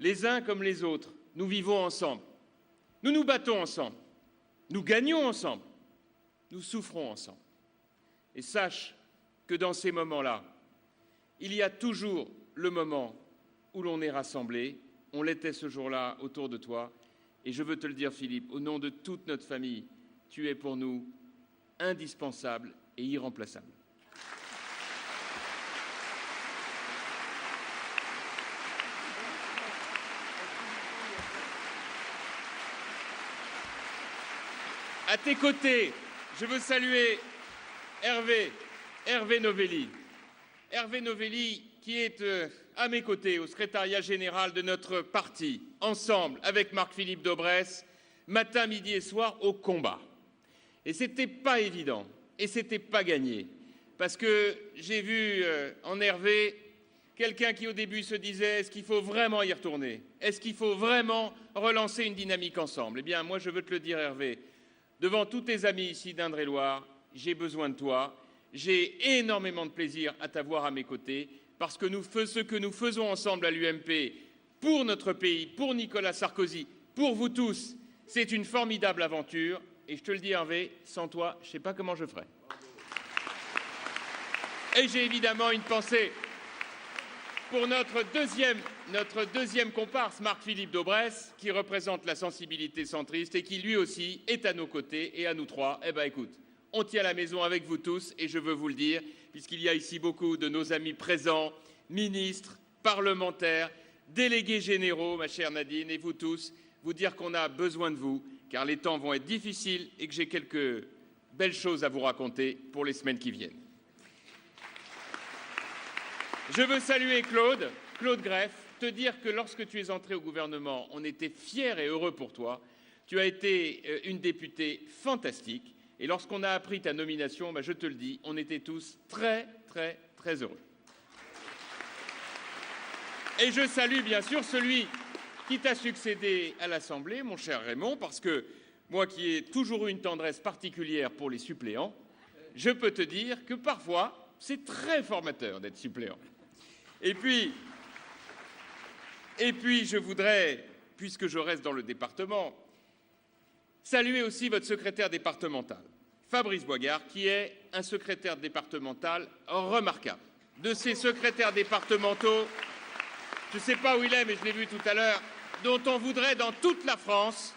Les uns comme les autres, nous vivons ensemble, nous nous battons ensemble, nous gagnons ensemble, nous souffrons ensemble. Et sache que dans ces moments-là, il y a toujours le moment où l'on est rassemblés. On l'était ce jour-là autour de toi. Et je veux te le dire, Philippe, au nom de toute notre famille, tu es pour nous indispensable et irremplaçable. À tes côtés, je veux saluer Hervé Novelli. Hervé Novelli qui est à mes côtés au secrétariat général de notre parti, ensemble avec Marc-Philippe Daubresse, matin, midi et soir au combat. Et ce n'était pas évident, et ce n'était pas gagné, parce que j'ai vu en Hervé quelqu'un qui au début se disait « est-ce qu'il faut vraiment y retourner? Est-ce qu'il faut vraiment relancer une dynamique ensemble ?» Eh bien, moi, je veux te le dire, Hervé, devant tous tes amis ici d'Indre-et-Loire, j'ai besoin de toi, j'ai énormément de plaisir à t'avoir à mes côtés, parce que ce que nous faisons ensemble à l'UMP, pour notre pays, pour Nicolas Sarkozy, pour vous tous, c'est une formidable aventure. Et je te le dis, Hervé, sans toi, je ne sais pas comment je ferais. Et j'ai évidemment une pensée pour notre deuxième comparse, Marc-Philippe Daubresse, qui représente la sensibilité centriste et qui, lui aussi, est à nos côtés. Et à nous trois, eh bien, écoute, on tient la maison avec vous tous, et je veux vous le dire, puisqu'il y a ici beaucoup de nos amis présents, ministres, parlementaires, délégués généraux, ma chère Nadine, et vous tous, vous dire qu'on a besoin de vous, car les temps vont être difficiles et que j'ai quelques belles choses à vous raconter pour les semaines qui viennent. Je veux saluer Claude Greff, te dire que lorsque tu es entré au gouvernement, on était fiers et heureux pour toi. Tu as été une députée fantastique. Et lorsqu'on a appris ta nomination, je te le dis, on était tous très, très, très heureux. Et je salue bien sûr celui qui t'a succédé à l'Assemblée, mon cher Raymond, parce que moi qui ai toujours eu une tendresse particulière pour les suppléants, je peux te dire que parfois, c'est très formateur d'être suppléant. Et puis, je voudrais, puisque je reste dans le département, saluer aussi votre secrétaire départemental, Fabrice Boigard, qui est un secrétaire départemental remarquable. De ces secrétaires départementaux, je ne sais pas où il est, mais je l'ai vu tout à l'heure, dont on voudrait dans toute la France,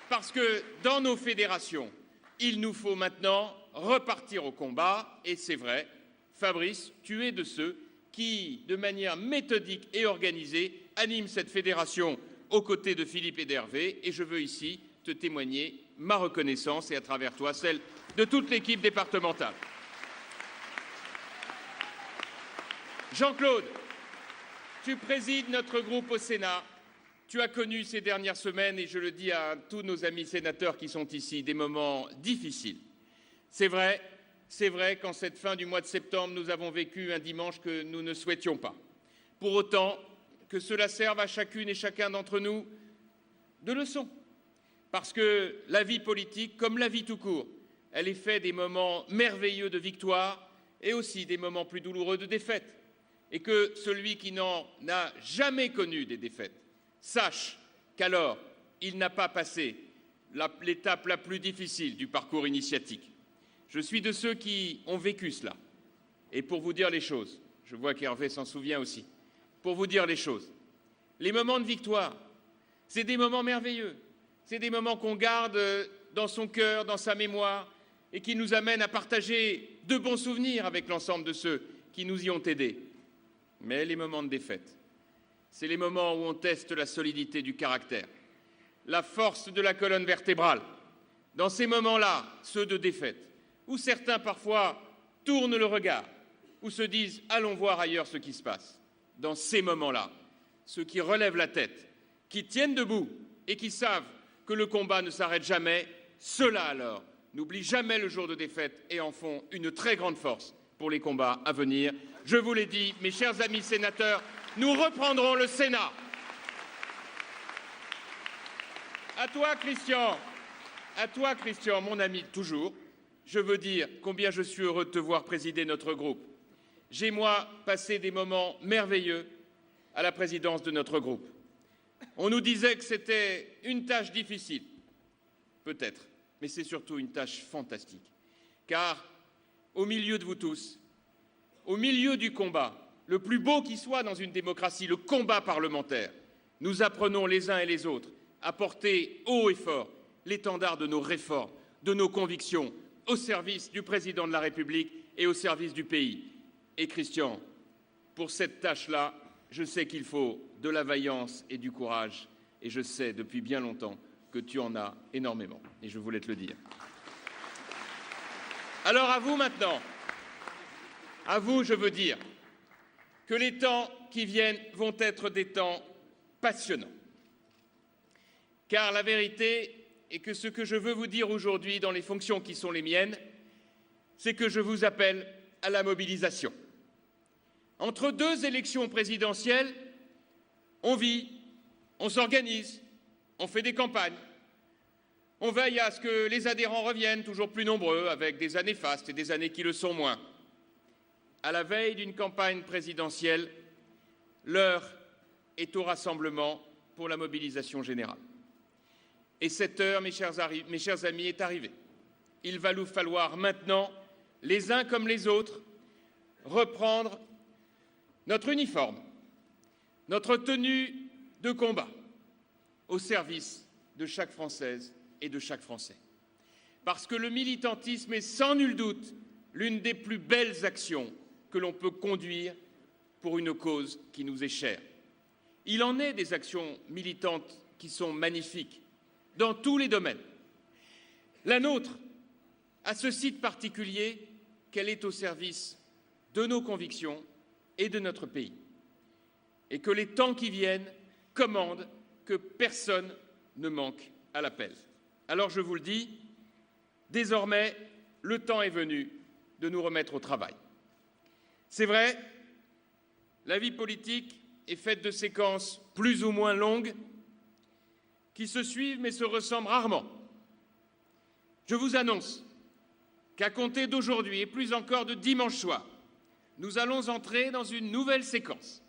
parce que dans nos fédérations, il nous faut maintenant repartir au combat. Et c'est vrai, Fabrice, tu es de ceux qui, de manière méthodique et organisée, animent cette fédération aux côtés de Philippe et d'Hervé. Et je veux ici te témoigner ma reconnaissance et à travers toi celle de toute l'équipe départementale. Jean-Claude, tu présides notre groupe au Sénat. Tu as connu ces dernières semaines, et je le dis à tous nos amis sénateurs qui sont ici, des moments difficiles. C'est vrai qu'en cette fin du mois de septembre, nous avons vécu un dimanche que nous ne souhaitions pas. Pour autant, que cela serve à chacune et chacun d'entre nous de leçon. Parce que la vie politique, comme la vie tout court, elle est faite des moments merveilleux de victoire et aussi des moments plus douloureux de défaite. Et que celui qui n'en a jamais connu des défaites sache qu'alors, il n'a pas passé l'étape la plus difficile du parcours initiatique. Je suis de ceux qui ont vécu cela. Et pour vous dire les choses, je vois qu'Hervé s'en souvient aussi, pour vous dire les choses, les moments de victoire, c'est des moments merveilleux. C'est des moments qu'on garde dans son cœur, dans sa mémoire, et qui nous amènent à partager de bons souvenirs avec l'ensemble de ceux qui nous y ont aidés. Mais les moments de défaite, c'est les moments où on teste la solidité du caractère, la force de la colonne vertébrale. Dans ces moments-là, ceux de défaite, où certains parfois tournent le regard, ou se disent « allons voir ailleurs ce qui se passe ». Dans ces moments-là, ceux qui relèvent la tête, qui tiennent debout et qui savent que le combat ne s'arrête jamais, ceux-là alors n'oublient jamais le jour de défaite et en font une très grande force pour les combats à venir. Je vous l'ai dit, mes chers amis sénateurs, nous reprendrons le Sénat. À toi, Christian, mon ami toujours, je veux dire combien je suis heureux de te voir présider notre groupe. J'ai, moi, passé des moments merveilleux à la présidence de notre groupe. On nous disait que c'était une tâche difficile, peut-être, mais c'est surtout une tâche fantastique. Car au milieu de vous tous, au milieu du combat, le plus beau qui soit dans une démocratie, le combat parlementaire, nous apprenons les uns et les autres à porter haut et fort l'étendard de nos réformes, de nos convictions, au service du président de la République et au service du pays. Et Christian, pour cette tâche-là, je sais qu'il faut de la vaillance et du courage, et je sais depuis bien longtemps que tu en as énormément, et je voulais te le dire. Alors à vous maintenant, à vous je veux dire que les temps qui viennent vont être des temps passionnants. Car la vérité est que ce que je veux vous dire aujourd'hui dans les fonctions qui sont les miennes, c'est que je vous appelle à la mobilisation. Entre deux élections présidentielles, on vit, on s'organise, on fait des campagnes, on veille à ce que les adhérents reviennent toujours plus nombreux avec des années fastes et des années qui le sont moins. À la veille d'une campagne présidentielle, l'heure est au rassemblement pour la mobilisation générale. Et cette heure, mes chers amis, est arrivée. Il va nous falloir maintenant, les uns comme les autres, reprendre notre uniforme, notre tenue de combat, au service de chaque Française et de chaque Français. Parce que le militantisme est sans nul doute l'une des plus belles actions que l'on peut conduire pour une cause qui nous est chère. Il en est des actions militantes qui sont magnifiques, dans tous les domaines. La nôtre a ce site particulier qu'elle est au service de nos convictions et de notre pays. Et que les temps qui viennent commandent que personne ne manque à l'appel. Alors je vous le dis, désormais, le temps est venu de nous remettre au travail. C'est vrai, la vie politique est faite de séquences plus ou moins longues qui se suivent mais se ressemblent rarement. Je vous annonce qu'à compter d'aujourd'hui et plus encore de dimanche soir, nous allons entrer dans une nouvelle séquence.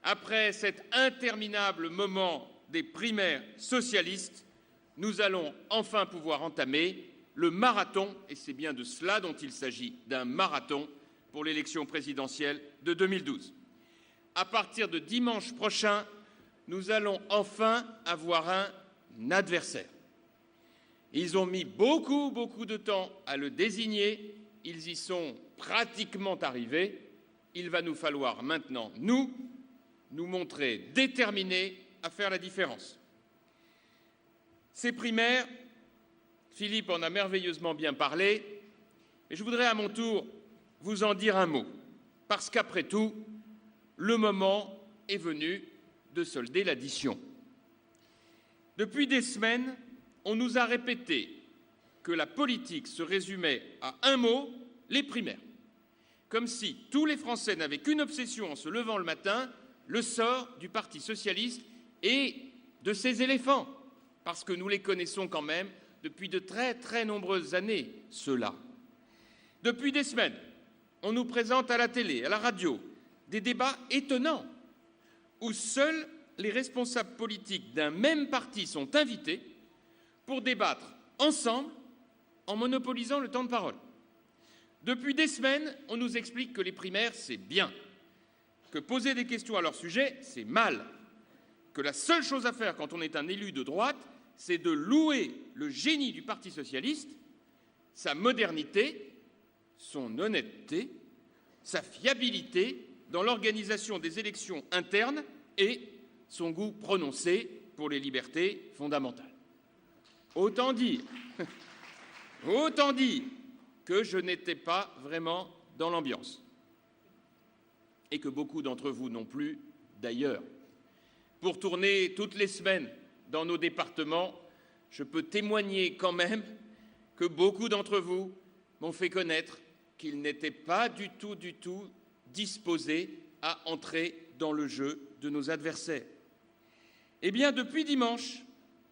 Après cet interminable moment des primaires socialistes, nous allons enfin pouvoir entamer le marathon, et c'est bien de cela dont il s'agit, d'un marathon pour l'élection présidentielle de 2012. À partir de dimanche prochain, nous allons enfin avoir un adversaire. Ils ont mis beaucoup de temps à le désigner, ils y sont pratiquement arrivés. Il va nous falloir maintenant, nous montrer déterminés à faire la différence. Ces primaires, Philippe en a merveilleusement bien parlé, et je voudrais à mon tour vous en dire un mot, parce qu'après tout, le moment est venu de solder l'addition. Depuis des semaines, on nous a répété que la politique se résumait à un mot, les primaires. Comme si tous les Français n'avaient qu'une obsession en se levant le matin, le sort du Parti socialiste et de ses éléphants, parce que nous les connaissons quand même depuis de très nombreuses années, ceux-là. Depuis des semaines, on nous présente à la télé, à la radio, des débats étonnants, où seuls les responsables politiques d'un même parti sont invités pour débattre ensemble en monopolisant le temps de parole. Depuis des semaines, on nous explique que les primaires, c'est bien, que poser des questions à leur sujet, c'est mal, que la seule chose à faire quand on est un élu de droite, c'est de louer le génie du Parti socialiste, sa modernité, son honnêteté, sa fiabilité dans l'organisation des élections internes et son goût prononcé pour les libertés fondamentales. Autant dire que je n'étais pas vraiment dans l'ambiance. Et que beaucoup d'entre vous non plus, d'ailleurs. pour tourner toutes les semaines dans nos départements, je peux témoigner quand même que beaucoup d'entre vous m'ont fait connaître qu'ils n'étaient pas du tout disposés à entrer dans le jeu de nos adversaires. Eh bien, depuis dimanche,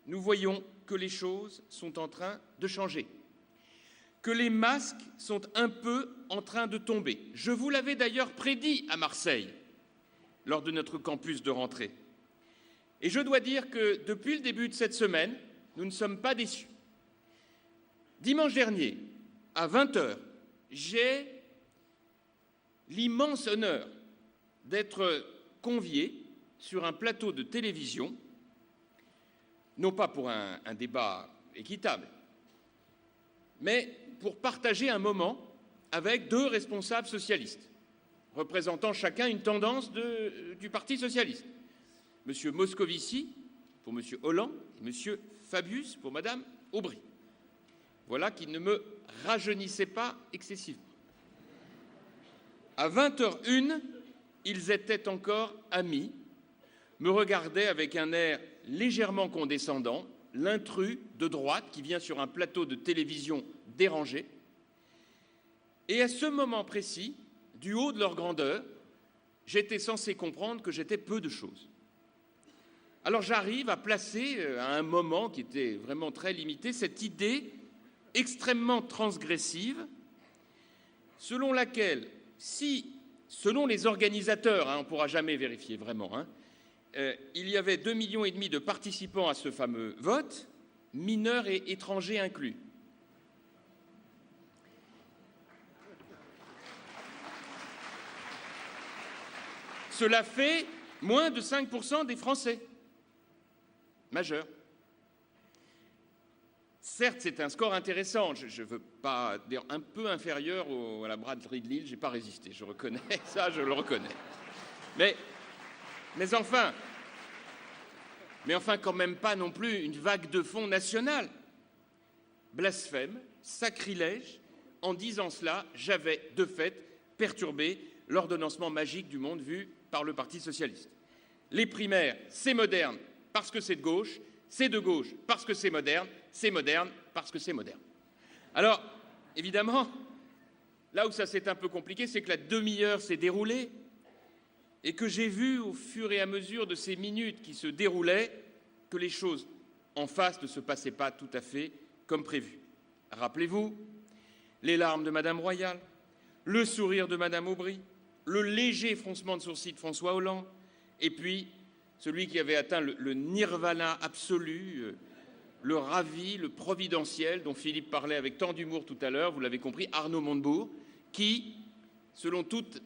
nous voyons que les choses sont en train de changer, que les masques sont un peu en train de tomber. Je vous l'avais d'ailleurs prédit à Marseille, lors de notre campus de rentrée. Et je dois dire que depuis le début de cette semaine, nous ne sommes pas déçus. Dimanche dernier, à 20h, j'ai l'immense honneur d'être convié sur un plateau de télévision, non pas pour un débat équitable, mais pour partager un moment avec 2 responsables socialistes, représentant chacun une tendance du Parti socialiste. M. Moscovici pour M. Hollande et M. Fabius pour Mme Aubry. Voilà qui ne me rajeunissait pas excessivement. À 20h01, ils étaient encore amis, me regardaient avec un air légèrement condescendant, l'intrus de droite qui vient sur un plateau de télévision dérangé. Et à ce moment précis, du haut de leur grandeur, j'étais censé comprendre que j'étais peu de choses. Alors j'arrive à placer, à un moment qui était vraiment très limité, cette idée extrêmement transgressive, selon laquelle, si, selon les organisateurs, on ne pourra jamais vérifier vraiment, il y avait 2,5 millions de participants à ce fameux vote, mineurs et étrangers inclus. Cela fait moins de 5% des Français majeurs. Certes, c'est un score intéressant, je ne veux pas dire un peu inférieur à la braderie de Lille, je n'ai pas résisté, je reconnais, ça je le reconnais. Mais enfin quand même pas non plus une vague de fond nationale. Blasphème, sacrilège, en disant cela, j'avais de fait perturbé l'ordonnancement magique du monde vu par le Parti socialiste. Les primaires, c'est moderne parce que c'est de gauche parce que c'est moderne parce que c'est moderne. Alors, évidemment, là où ça s'est un peu compliqué, c'est que la demi-heure s'est déroulée et que j'ai vu au fur et à mesure de ces minutes qui se déroulaient que les choses en face ne se passaient pas tout à fait comme prévu. Rappelez-vous, les larmes de Madame Royal, le sourire de Madame Aubry, le léger froncement de sourcils de François Hollande, et puis celui qui avait atteint le nirvana absolu, le ravi, le providentiel, dont Philippe parlait avec tant d'humour tout à l'heure, vous l'avez compris, Arnaud Montebourg, qui, selon toute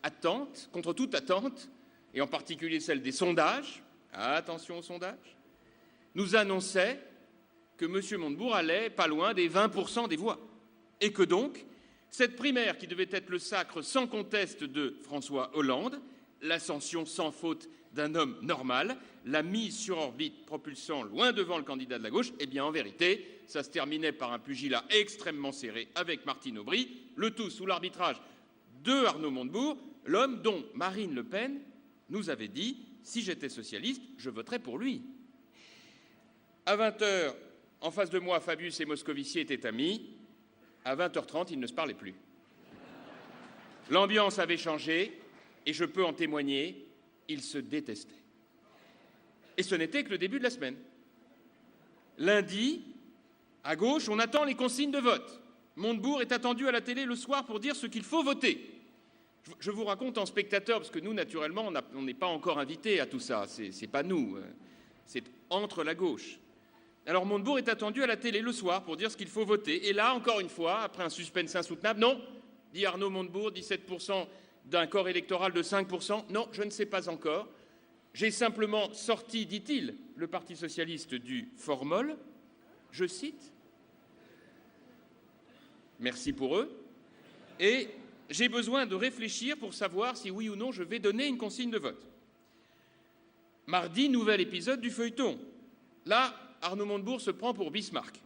attente, contre toute attente, et en particulier celle des sondages, attention aux sondages, nous annonçait que M. Montebourg allait pas loin des 20% des voix. Et que donc, cette primaire qui devait être le sacre sans conteste de François Hollande, l'ascension sans faute d'un homme normal, la mise sur orbite propulsant loin devant le candidat de la gauche, eh bien en vérité, ça se terminait par un pugilat extrêmement serré avec Martine Aubry, le tout sous l'arbitrage de Arnaud Montebourg, l'homme dont Marine Le Pen nous avait dit « si j'étais socialiste, je voterais pour lui ». À 20h, en face de moi, Fabius et Moscovici étaient amis. À 20h30, ils ne se parlaient plus. L'ambiance avait changé, et je peux en témoigner, ils se détestaient. Et ce n'était que le début de la semaine. Lundi, à gauche, on attend les consignes de vote. Montebourg est attendu à la télé le soir pour dire ce qu'il faut voter. Je vous raconte en spectateur, parce que nous, naturellement, on n'est pas encore invités à tout ça. C'est pas nous. C'est entre la gauche. Alors Montebourg est attendu à la télé le soir pour dire ce qu'il faut voter. Et là, encore une fois, après un suspense insoutenable, non, dit Arnaud Montebourg, 17% d'un corps électoral de 5%. Non, je ne sais pas encore. J'ai simplement sorti, dit-il, le Parti socialiste du formol. Je cite. Merci pour eux. Et j'ai besoin de réfléchir pour savoir si oui ou non je vais donner une consigne de vote. Mardi, nouvel épisode du feuilleton. Là, Arnaud Montebourg se prend pour Bismarck.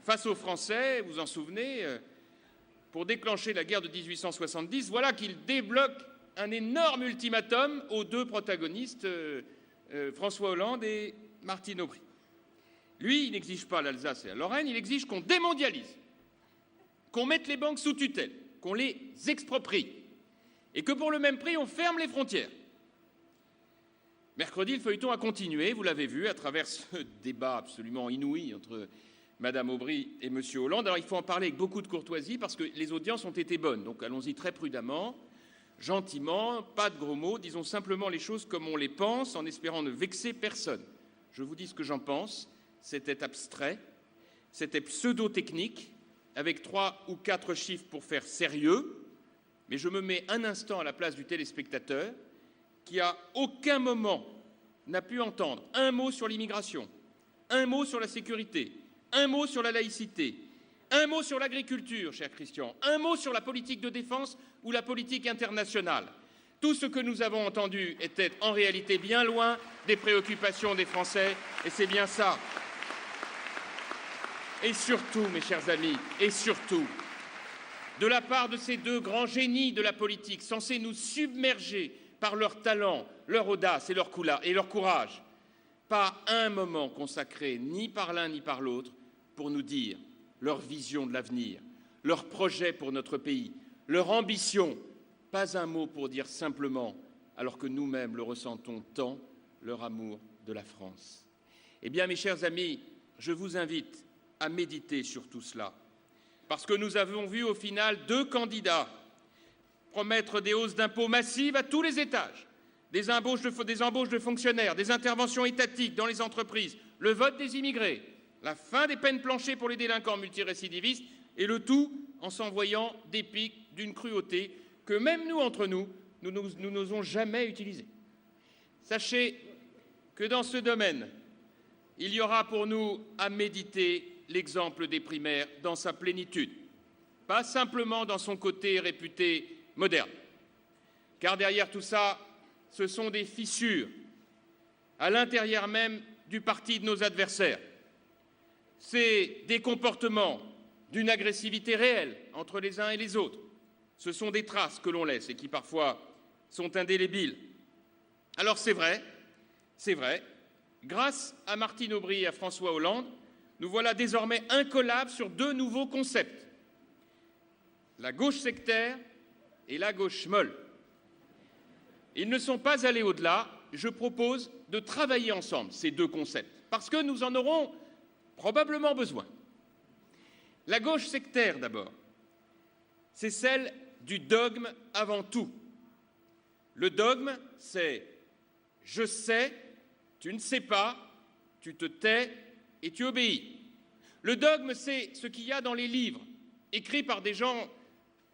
Face aux Français, vous en souvenez, pour déclencher la guerre de 1870, voilà qu'il débloque un énorme ultimatum aux 2 protagonistes François Hollande et Martine Aubry. Lui, il n'exige pas l'Alsace et la Lorraine, il exige qu'on démondialise, qu'on mette les banques sous tutelle, qu'on les exproprie, et que pour le même prix, on ferme les frontières. Mercredi, le feuilleton a continué, vous l'avez vu, à travers ce débat absolument inouï entre Madame Aubry et Monsieur Hollande. Alors, il faut en parler avec beaucoup de courtoisie parce que les audiences ont été bonnes. Donc, allons-y très prudemment, gentiment, pas de gros mots. Disons simplement les choses comme on les pense, en espérant ne vexer personne. Je vous dis ce que j'en pense. C'était abstrait, c'était pseudo-technique, avec 3 ou 4 chiffres pour faire sérieux. Mais je me mets un instant à la place du téléspectateur qui à aucun moment n'a pu entendre un mot sur l'immigration, un mot sur la sécurité, un mot sur la laïcité, un mot sur l'agriculture, cher Christian, un mot sur la politique de défense ou la politique internationale. Tout ce que nous avons entendu était en réalité bien loin des préoccupations des Français, et c'est bien ça. Et surtout, mes chers amis, et surtout, de la part de ces 2 grands génies de la politique, censés nous submerger par leur talent, leur audace et leur courage, pas un moment consacré ni par l'un ni par l'autre pour nous dire leur vision de l'avenir, leur projet pour notre pays, leur ambition, pas un mot pour dire simplement, alors que nous-mêmes le ressentons tant, leur amour de la France. Eh bien, mes chers amis, je vous invite à méditer sur tout cela, parce que nous avons vu au final 2 candidats promettre des hausses d'impôts massives à tous les étages, des embauches de fonctionnaires, des interventions étatiques dans les entreprises, le vote des immigrés, la fin des peines planchées pour les délinquants multirécidivistes, et le tout en s'envoyant des pics d'une cruauté que même nous, entre nous, nous n'osons jamais utiliser. Sachez que dans ce domaine, il y aura pour nous à méditer l'exemple des primaires dans sa plénitude, pas simplement dans son côté réputé moderne. Car derrière tout ça, ce sont des fissures à l'intérieur même du parti de nos adversaires. C'est des comportements d'une agressivité réelle entre les uns et les autres. Ce sont des traces que l'on laisse et qui parfois sont indélébiles. Alors c'est vrai, grâce à Martine Aubry et à François Hollande, nous voilà désormais incollables sur 2 nouveaux concepts. La gauche sectaire et la gauche molle. Ils ne sont pas allés au-delà. Je propose de travailler ensemble ces 2 concepts, parce que nous en aurons probablement besoin. La gauche sectaire, d'abord, c'est celle du dogme avant tout. Le dogme, c'est « je sais, tu ne sais pas, tu te tais et tu obéis ». Le dogme, c'est ce qu'il y a dans les livres, écrits par des gens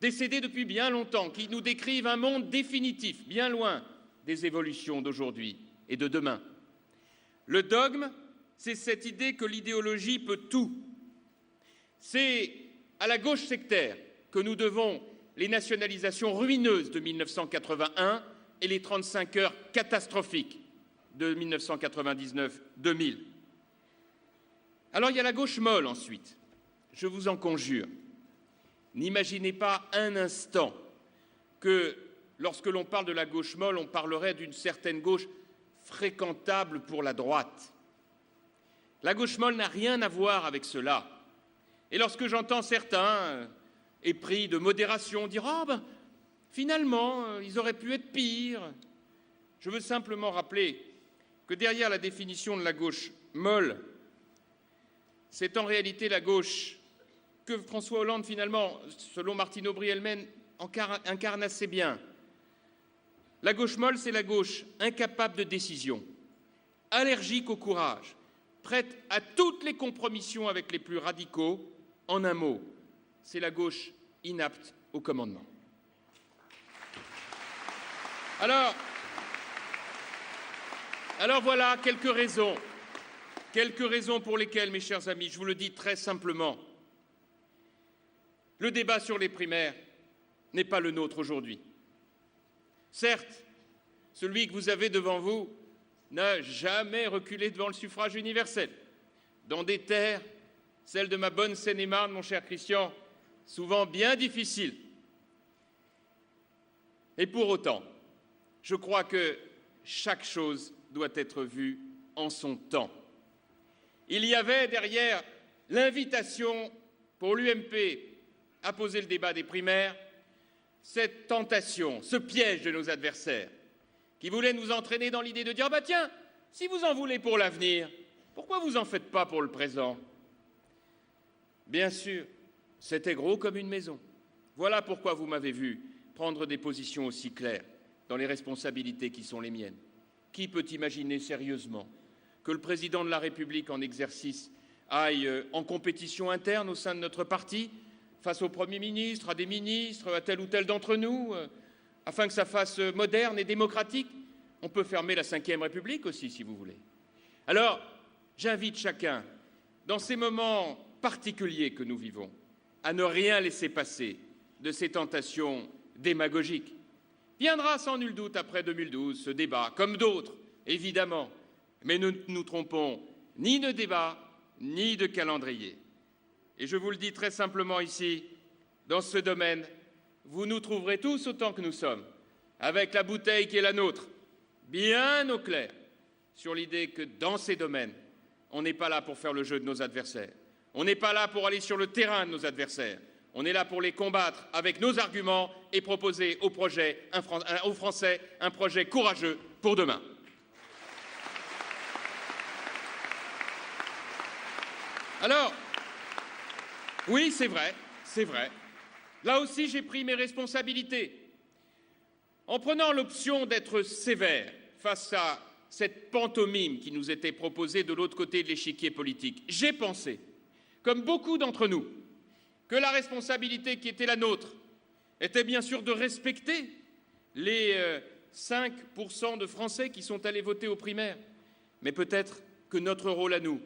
décédés depuis bien longtemps, qui nous décrivent un monde définitif, bien loin des évolutions d'aujourd'hui et de demain. Le dogme, c'est cette idée que l'idéologie peut tout. C'est à la gauche sectaire que nous devons les nationalisations ruineuses de 1981 et les 35 heures catastrophiques de 1999-2000. Alors il y a la gauche molle ensuite. Je vous en conjure. N'imaginez pas un instant que, lorsque l'on parle de la gauche molle, on parlerait d'une certaine gauche fréquentable pour la droite. La gauche molle n'a rien à voir avec cela. Et lorsque j'entends certains, épris de modération, dire « Ah ben, finalement, ils auraient pu être pires », je veux simplement rappeler que derrière la définition de la gauche molle, c'est en réalité la gauche que François Hollande, finalement, selon Martine Aubry elle-même, incarne assez bien. La gauche molle, c'est la gauche incapable de décision, allergique au courage, prête à toutes les compromissions avec les plus radicaux. En un mot, c'est la gauche inapte au commandement. Alors voilà quelques raisons pour lesquelles, mes chers amis, je vous le dis très simplement, le débat sur les primaires n'est pas le nôtre aujourd'hui. Certes, celui que vous avez devant vous n'a jamais reculé devant le suffrage universel. Dans des terres, celles de ma bonne Seine-et-Marne, mon cher Christian, souvent bien difficiles. Et pour autant, je crois que chaque chose doit être vue en son temps. Il y avait derrière l'invitation pour l'UMP à poser le débat des primaires cette tentation, ce piège de nos adversaires qui voulaient nous entraîner dans l'idée de dire « bah tiens, si vous en voulez pour l'avenir, pourquoi vous en faites pas pour le présent ?» Bien sûr, c'était gros comme une maison. Voilà pourquoi vous m'avez vu prendre des positions aussi claires dans les responsabilités qui sont les miennes. Qui peut imaginer sérieusement que le président de la République en exercice aille en compétition interne au sein de notre parti, face au Premier ministre, à des ministres, à tel ou tel d'entre nous, afin que ça fasse moderne et démocratique? On peut fermer la Ve République aussi, si vous voulez. Alors, j'invite chacun, dans ces moments particuliers que nous vivons, à ne rien laisser passer de ces tentations démagogiques. Viendra sans nul doute après 2012 ce débat, comme d'autres, évidemment, mais ne nous trompons ni de débat, ni de calendrier. Et je vous le dis très simplement ici, dans ce domaine, vous nous trouverez tous autant que nous sommes, avec la bouteille qui est la nôtre, bien au clair, sur l'idée que dans ces domaines, on n'est pas là pour faire le jeu de nos adversaires. On n'est pas là pour aller sur le terrain de nos adversaires. On est là pour les combattre avec nos arguments et proposer aux Français un projet courageux pour demain. Alors, oui, c'est vrai. Là aussi, j'ai pris mes responsabilités. En prenant l'option d'être sévère face à cette pantomime qui nous était proposée de l'autre côté de l'échiquier politique, j'ai pensé, comme beaucoup d'entre nous, que la responsabilité qui était la nôtre était bien sûr de respecter les 5% de Français qui sont allés voter aux primaires, mais peut-être que notre rôle à nous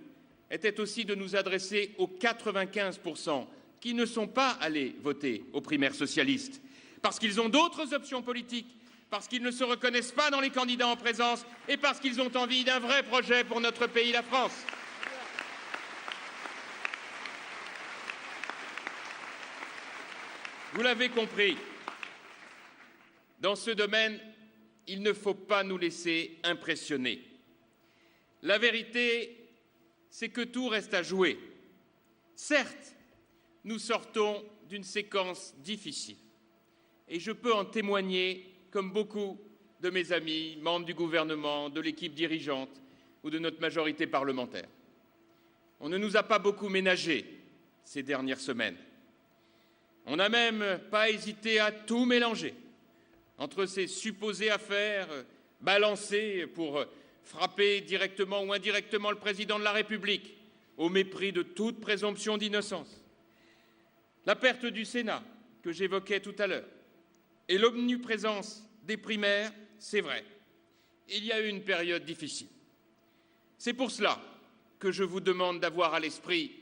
était aussi de nous adresser aux 95% qui ne sont pas allés voter aux primaires socialistes, parce qu'ils ont d'autres options politiques, parce qu'ils ne se reconnaissent pas dans les candidats en présence et parce qu'ils ont envie d'un vrai projet pour notre pays, la France. Vous l'avez compris, dans ce domaine, il ne faut pas nous laisser impressionner. La vérité, c'est que tout reste à jouer. Certes, nous sortons d'une séquence difficile. Et je peux en témoigner, comme beaucoup de mes amis, membres du gouvernement, de l'équipe dirigeante ou de notre majorité parlementaire. On ne nous a pas beaucoup ménagé ces dernières semaines. On n'a même pas hésité à tout mélanger entre ces supposées affaires balancées pour frapper directement ou indirectement le président de la République, au mépris de toute présomption d'innocence. La perte du Sénat, que j'évoquais tout à l'heure, et l'omniprésence des primaires, c'est vrai. Il y a eu une période difficile. C'est pour cela que je vous demande d'avoir à l'esprit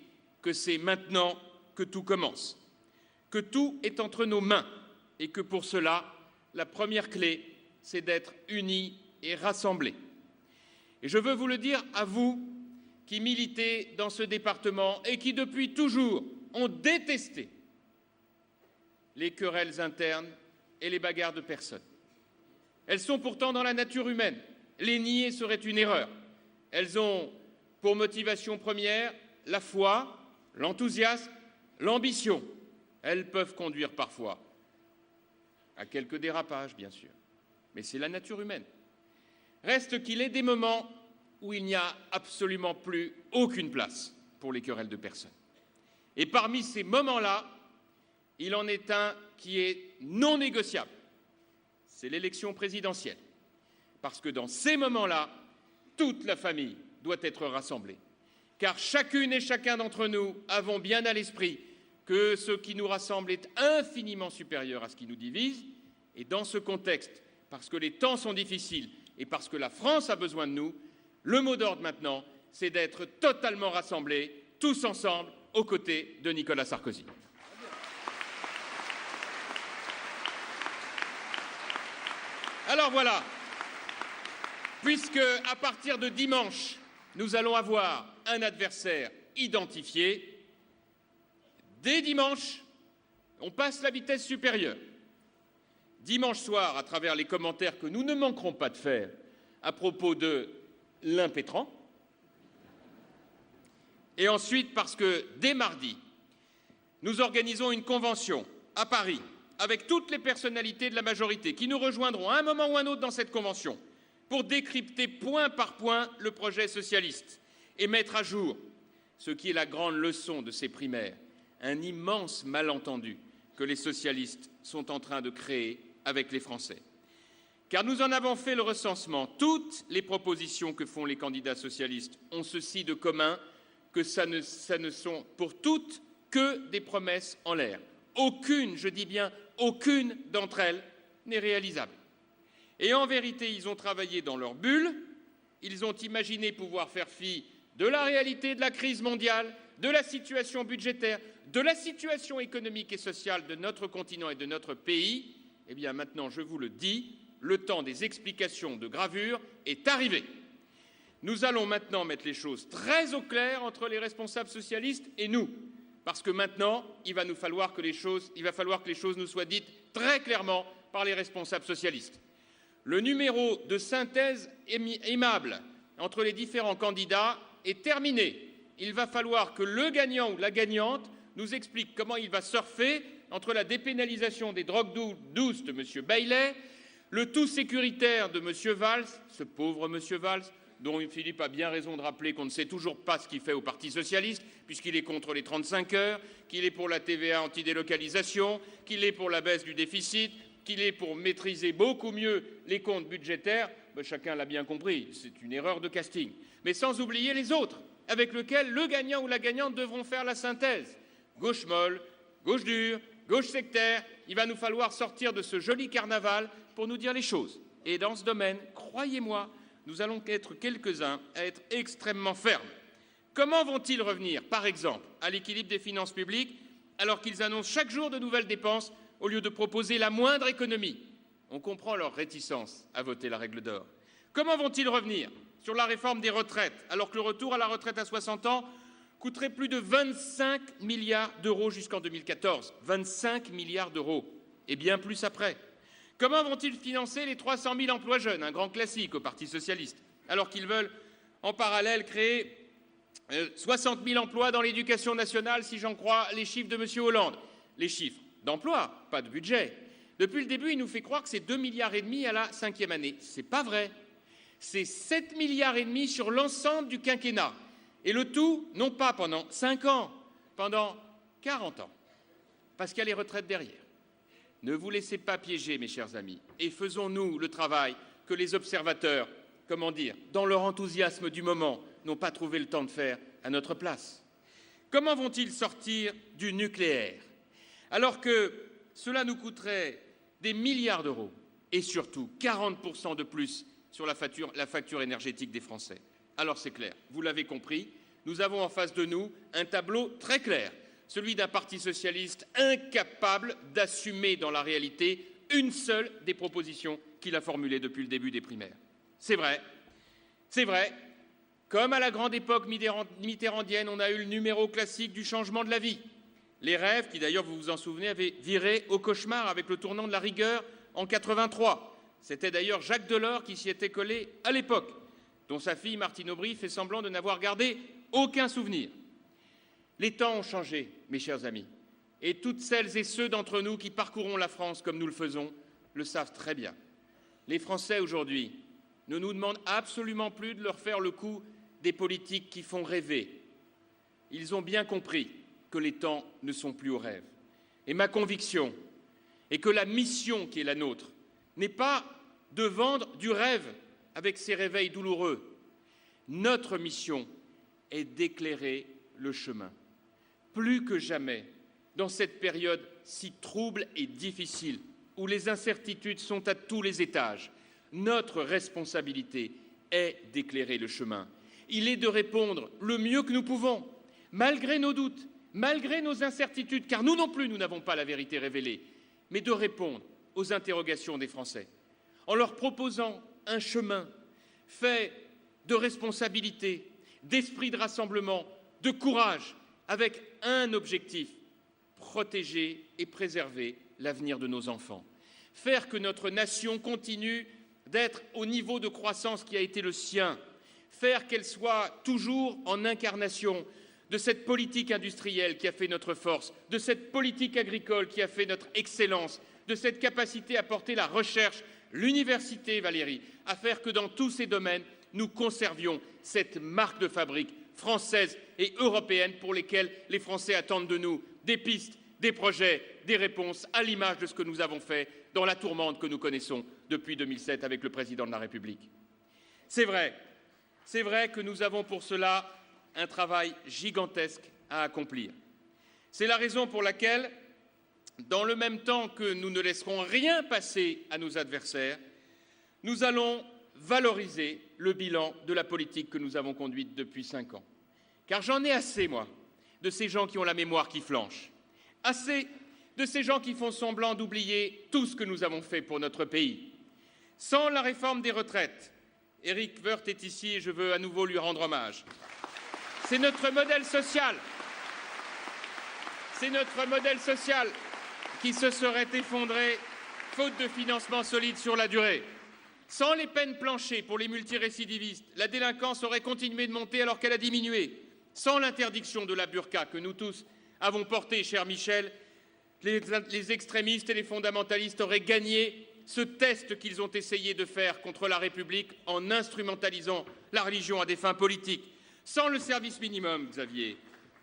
que c'est maintenant que tout commence, que tout est entre nos mains et que pour cela, la première clé, c'est d'être unis et rassemblés. Et je veux vous le dire à vous qui militez dans ce département et qui depuis toujours ont détesté les querelles internes et les bagarres de personnes. Elles sont pourtant dans la nature humaine. Les nier serait une erreur. Elles ont pour motivation première la foi, l'enthousiasme, l'ambition. Elles peuvent conduire parfois à quelques dérapages, bien sûr, mais c'est la nature humaine. Reste qu'il est des moments où il n'y a absolument plus aucune place pour les querelles de personnes. Et parmi ces moments-là, il en est un qui est non négociable. C'est l'élection présidentielle. Parce que dans ces moments-là, toute la famille doit être rassemblée. Car chacune et chacun d'entre nous avons bien à l'esprit que ce qui nous rassemble est infiniment supérieur à ce qui nous divise. Et dans ce contexte, parce que les temps sont difficiles et parce que la France a besoin de nous, le mot d'ordre maintenant, c'est d'être totalement rassemblés, tous ensemble, aux côtés de Nicolas Sarkozy. Alors voilà, puisque à partir de dimanche, nous allons avoir un adversaire identifié, dès dimanche, on passe la vitesse supérieure. Dimanche soir, à travers les commentaires que nous ne manquerons pas de faire à propos de l'impétrant. Et ensuite parce que dès mardi, nous organisons une convention à Paris avec toutes les personnalités de la majorité qui nous rejoindront à un moment ou un autre dans cette convention pour décrypter point par point le projet socialiste et mettre à jour ce qui est la grande leçon de ces primaires, un immense malentendu que les socialistes sont en train de créer avec les Français. Car nous en avons fait le recensement. Toutes les propositions que font les candidats socialistes ont ceci de commun que ça ne sont pour toutes que des promesses en l'air. Aucune, je dis bien aucune d'entre elles n'est réalisable. Et en vérité, ils ont travaillé dans leur bulle, ils ont imaginé pouvoir faire fi de la réalité de la crise mondiale, de la situation budgétaire, de la situation économique et sociale de notre continent et de notre pays. Eh bien maintenant, je vous le dis, le temps des explications de gravure est arrivé. Nous allons maintenant mettre les choses très au clair entre les responsables socialistes et nous, parce que maintenant, il va falloir que les choses nous soient dites très clairement par les responsables socialistes. Le numéro de synthèse aimable entre les différents candidats est terminé. Il va falloir que le gagnant ou la gagnante nous explique comment il va surfer entre la dépénalisation des drogues douces de M. Bailey, le tout sécuritaire de M. Valls, ce pauvre M. Valls, dont Philippe a bien raison de rappeler qu'on ne sait toujours pas ce qu'il fait au Parti socialiste, puisqu'il est contre les 35 heures, qu'il est pour la TVA anti-délocalisation, qu'il est pour la baisse du déficit, qu'il est pour maîtriser beaucoup mieux les comptes budgétaires. Chacun l'a bien compris, c'est une erreur de casting. Mais sans oublier les autres, avec lesquels le gagnant ou la gagnante devront faire la synthèse. Gauche molle, gauche dure, gauche sectaire, il va nous falloir sortir de ce joli carnaval pour nous dire les choses. Et dans ce domaine, croyez-moi, nous allons être quelques-uns à être extrêmement fermes. Comment vont-ils revenir, par exemple, à l'équilibre des finances publiques alors qu'ils annoncent chaque jour de nouvelles dépenses au lieu de proposer la moindre économie? On comprend leur réticence à voter la règle d'or. Comment vont-ils revenir sur la réforme des retraites alors que le retour à la retraite à 60 ans coûterait plus de 25 milliards d'euros jusqu'en 2014 ? 25 milliards d'euros, et bien plus après. Comment vont-ils financer les 300 000 emplois jeunes, un grand classique au Parti socialiste, alors qu'ils veulent en parallèle créer 60 000 emplois dans l'éducation nationale, si j'en crois les chiffres de M. Hollande. Les chiffres d'emploi, pas de budget. Depuis le début, il nous fait croire que c'est 2,5 milliards à la 5e année. Ce n'est pas vrai. C'est 7,5 milliards sur l'ensemble du quinquennat. Et le tout, non pas pendant 5 ans, pendant 40 ans. Parce qu'il y a les retraites derrière. Ne vous laissez pas piéger, mes chers amis, et faisons-nous le travail que les observateurs, comment dire, dans leur enthousiasme du moment, n'ont pas trouvé le temps de faire à notre place. Comment vont-ils sortir du nucléaire alors que cela nous coûterait des milliards d'euros et surtout 40% de plus sur la facture énergétique des Français? Alors c'est clair, vous l'avez compris, nous avons en face de nous un tableau très clair, celui d'un parti socialiste incapable d'assumer dans la réalité une seule des propositions qu'il a formulées depuis le début des primaires. C'est vrai, comme à la grande époque mitterrandienne, on a eu le numéro classique du changement de la vie. Les rêves, qui d'ailleurs, vous vous en souvenez, avaient viré au cauchemar avec le tournant de la rigueur en 83. C'était d'ailleurs Jacques Delors qui s'y était collé à l'époque, dont sa fille Martine Aubry fait semblant de n'avoir gardé aucun souvenir. Les temps ont changé, mes chers amis, et toutes celles et ceux d'entre nous qui parcourons la France comme nous le faisons le savent très bien. Les Français aujourd'hui ne nous demandent absolument plus de leur faire le coup des politiques qui font rêver. Ils ont bien compris que les temps ne sont plus au rêve. Et ma conviction est que la mission qui est la nôtre n'est pas de vendre du rêve avec ses réveils douloureux. Notre mission est d'éclairer le chemin. Plus que jamais, dans cette période si trouble et difficile, où les incertitudes sont à tous les étages, notre responsabilité est d'éclairer le chemin. Il est de répondre le mieux que nous pouvons, malgré nos doutes, malgré nos incertitudes, car nous non plus, nous n'avons pas la vérité révélée, mais de répondre aux interrogations des Français, en leur proposant un chemin fait de responsabilité, d'esprit de rassemblement, de courage, avec un objectif, protéger et préserver l'avenir de nos enfants. Faire que notre nation continue d'être au niveau de croissance qui a été le sien, faire qu'elle soit toujours en incarnation de cette politique industrielle qui a fait notre force, de cette politique agricole qui a fait notre excellence, de cette capacité à porter la recherche, l'université, Valérie, à faire que dans tous ces domaines, nous conservions cette marque de fabrique française et européenne pour lesquelles les Français attendent de nous des pistes, des projets, des réponses, à l'image de ce que nous avons fait dans la tourmente que nous connaissons depuis 2007 avec le Président de la République. C'est vrai que nous avons pour cela un travail gigantesque à accomplir. C'est la raison pour laquelle, dans le même temps que nous ne laisserons rien passer à nos adversaires, nous allons valoriser le bilan de la politique que nous avons conduite depuis 5 ans. Car j'en ai assez, moi, de ces gens qui ont la mémoire qui flanche, assez de ces gens qui font semblant d'oublier tout ce que nous avons fait pour notre pays. Sans la réforme des retraites, Éric Woerth est ici et je veux à nouveau lui rendre hommage. C'est notre modèle social. C'est notre modèle social qui se serait effondré faute de financement solide sur la durée. Sans les peines planchées pour les multirécidivistes, la délinquance aurait continué de monter alors qu'elle a diminué. Sans l'interdiction de la burqa que nous tous avons portée, cher Michel, les extrémistes et les fondamentalistes auraient gagné ce test qu'ils ont essayé de faire contre la République en instrumentalisant la religion à des fins politiques. Sans le service minimum, Xavier,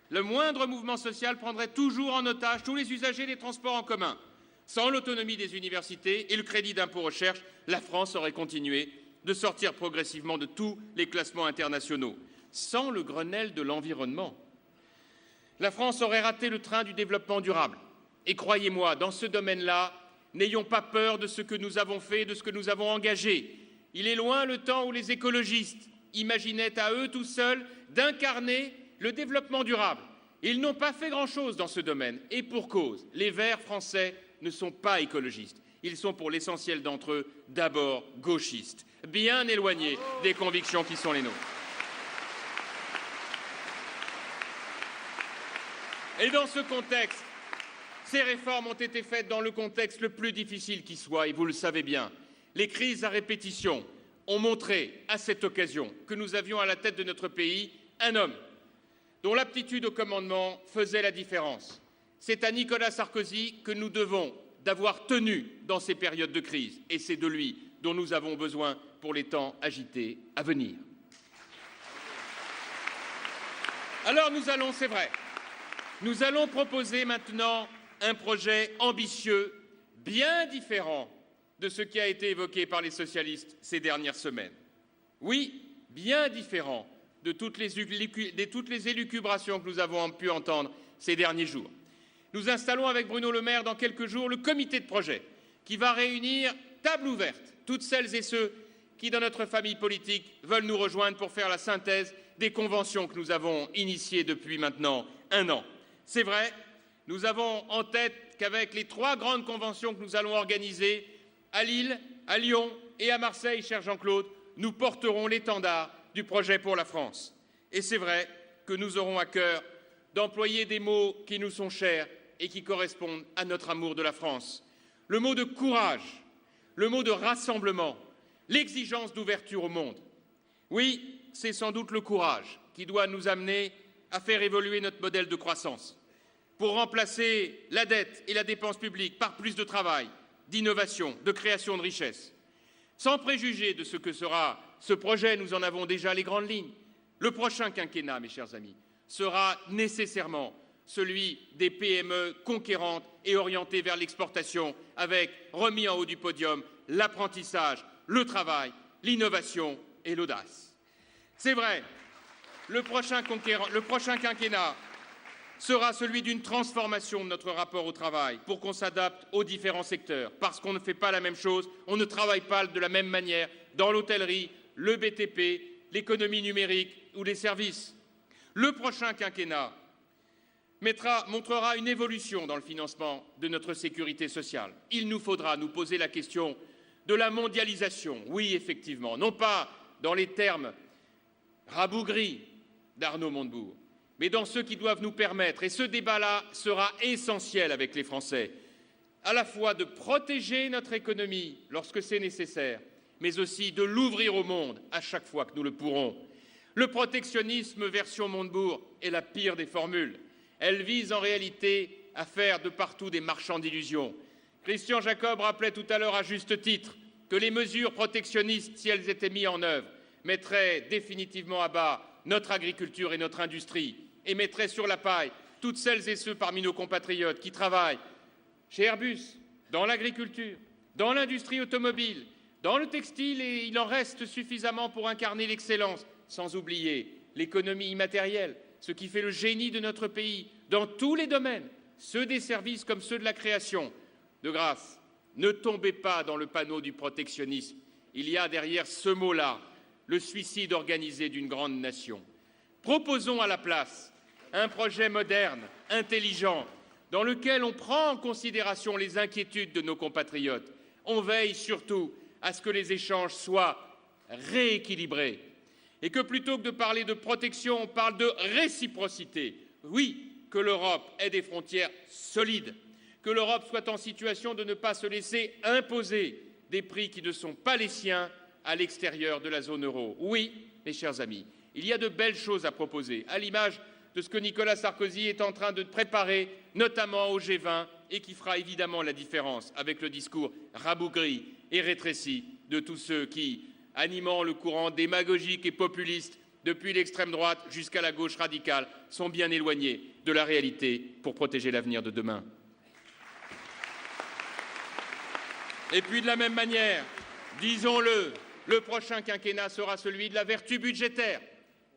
le moindre mouvement social prendrait toujours en otage tous les usagers des transports en commun. Sans l'autonomie des universités et le crédit d'impôt recherche, la France aurait continué de sortir progressivement de tous les classements internationaux. Sans le Grenelle de l'environnement, la France aurait raté le train du développement durable. Et croyez-moi, dans ce domaine-là, n'ayons pas peur de ce que nous avons fait, de ce que nous avons engagé. Il est loin le temps où les écologistes imaginaient à eux tout seuls d'incarner le développement durable. Ils n'ont pas fait grand-chose dans ce domaine. Et pour cause, les Verts français ne sont pas écologistes. Ils sont pour l'essentiel d'entre eux d'abord gauchistes, bien éloignés des convictions qui sont les nôtres. Et dans ce contexte, ces réformes ont été faites dans le contexte le plus difficile qui soit, et vous le savez bien. Les crises à répétition ont montré à cette occasion que nous avions à la tête de notre pays un homme dont l'aptitude au commandement faisait la différence. C'est à Nicolas Sarkozy que nous devons d'avoir tenu dans ces périodes de crise, et c'est de lui dont nous avons besoin pour les temps agités à venir. Alors c'est vrai, nous allons proposer maintenant un projet ambitieux, bien différent de ce qui a été évoqué par les socialistes ces dernières semaines. Oui, bien différent de toutes les élucubrations que nous avons pu entendre ces derniers jours. Nous installons avec Bruno Le Maire dans quelques jours le comité de projet qui va réunir table ouverte toutes celles et ceux qui, dans notre famille politique, veulent nous rejoindre pour faire la synthèse des conventions que nous avons initiées depuis maintenant 1 an. C'est vrai, nous avons en tête qu'avec les 3 grandes conventions que nous allons organiser à Lille, à Lyon et à Marseille, cher Jean-Claude, nous porterons l'étendard du projet pour la France. Et c'est vrai que nous aurons à cœur d'employer des mots qui nous sont chers et qui correspondent à notre amour de la France. Le mot de courage, le mot de rassemblement, l'exigence d'ouverture au monde. Oui, c'est sans doute le courage qui doit nous amener à faire évoluer notre modèle de croissance pour remplacer la dette et la dépense publique par plus de travail, d'innovation, de création de richesses. Sans préjuger de ce que sera ce projet, nous en avons déjà les grandes lignes. Le prochain quinquennat, mes chers amis, sera nécessairement celui des PME conquérantes et orientées vers l'exportation, avec, remis en haut du podium, l'apprentissage, le travail, l'innovation et l'audace. C'est vrai, le prochain quinquennat sera celui d'une transformation de notre rapport au travail pour qu'on s'adapte aux différents secteurs. Parce qu'on ne fait pas la même chose, on ne travaille pas de la même manière dans l'hôtellerie, le BTP, l'économie numérique ou les services. Le prochain quinquennat montrera une évolution dans le financement de notre sécurité sociale. Il nous faudra nous poser la question de la mondialisation. Oui, effectivement, non pas dans les termes rabougris d'Arnaud Montebourg, mais dans ceux qui doivent nous permettre, et ce débat-là sera essentiel avec les Français, à la fois de protéger notre économie lorsque c'est nécessaire, mais aussi de l'ouvrir au monde à chaque fois que nous le pourrons. Le protectionnisme version Montebourg est la pire des formules. Elle vise en réalité à faire de partout des marchands d'illusions. Christian Jacob rappelait tout à l'heure à juste titre que les mesures protectionnistes, si elles étaient mises en œuvre, mettraient définitivement à bas notre agriculture et notre industrie et mettraient sur la paille toutes celles et ceux parmi nos compatriotes qui travaillent chez Airbus, dans l'agriculture, dans l'industrie automobile, dans le textile, et il en reste suffisamment pour incarner l'excellence, sans oublier l'économie immatérielle, ce qui fait le génie de notre pays, dans tous les domaines, ceux des services comme ceux de la création. De grâce, ne tombez pas dans le panneau du protectionnisme. Il y a derrière ce mot-là le suicide organisé d'une grande nation. Proposons à la place un projet moderne, intelligent, dans lequel on prend en considération les inquiétudes de nos compatriotes. On veille surtout à ce que les échanges soient rééquilibrés et que plutôt que de parler de protection, on parle de réciprocité. Oui, que l'Europe ait des frontières solides, que l'Europe soit en situation de ne pas se laisser imposer des prix qui ne sont pas les siens à l'extérieur de la zone euro. Oui, mes chers amis, il y a de belles choses à proposer, à l'image de ce que Nicolas Sarkozy est en train de préparer, notamment au G20, et qui fera évidemment la différence avec le discours rabougri et rétréci de tous ceux qui, animant le courant démagogique et populiste depuis l'extrême droite jusqu'à la gauche radicale, sont bien éloignés de la réalité pour protéger l'avenir de demain. Et puis de la même manière, disons-le, le prochain quinquennat sera celui de la vertu budgétaire.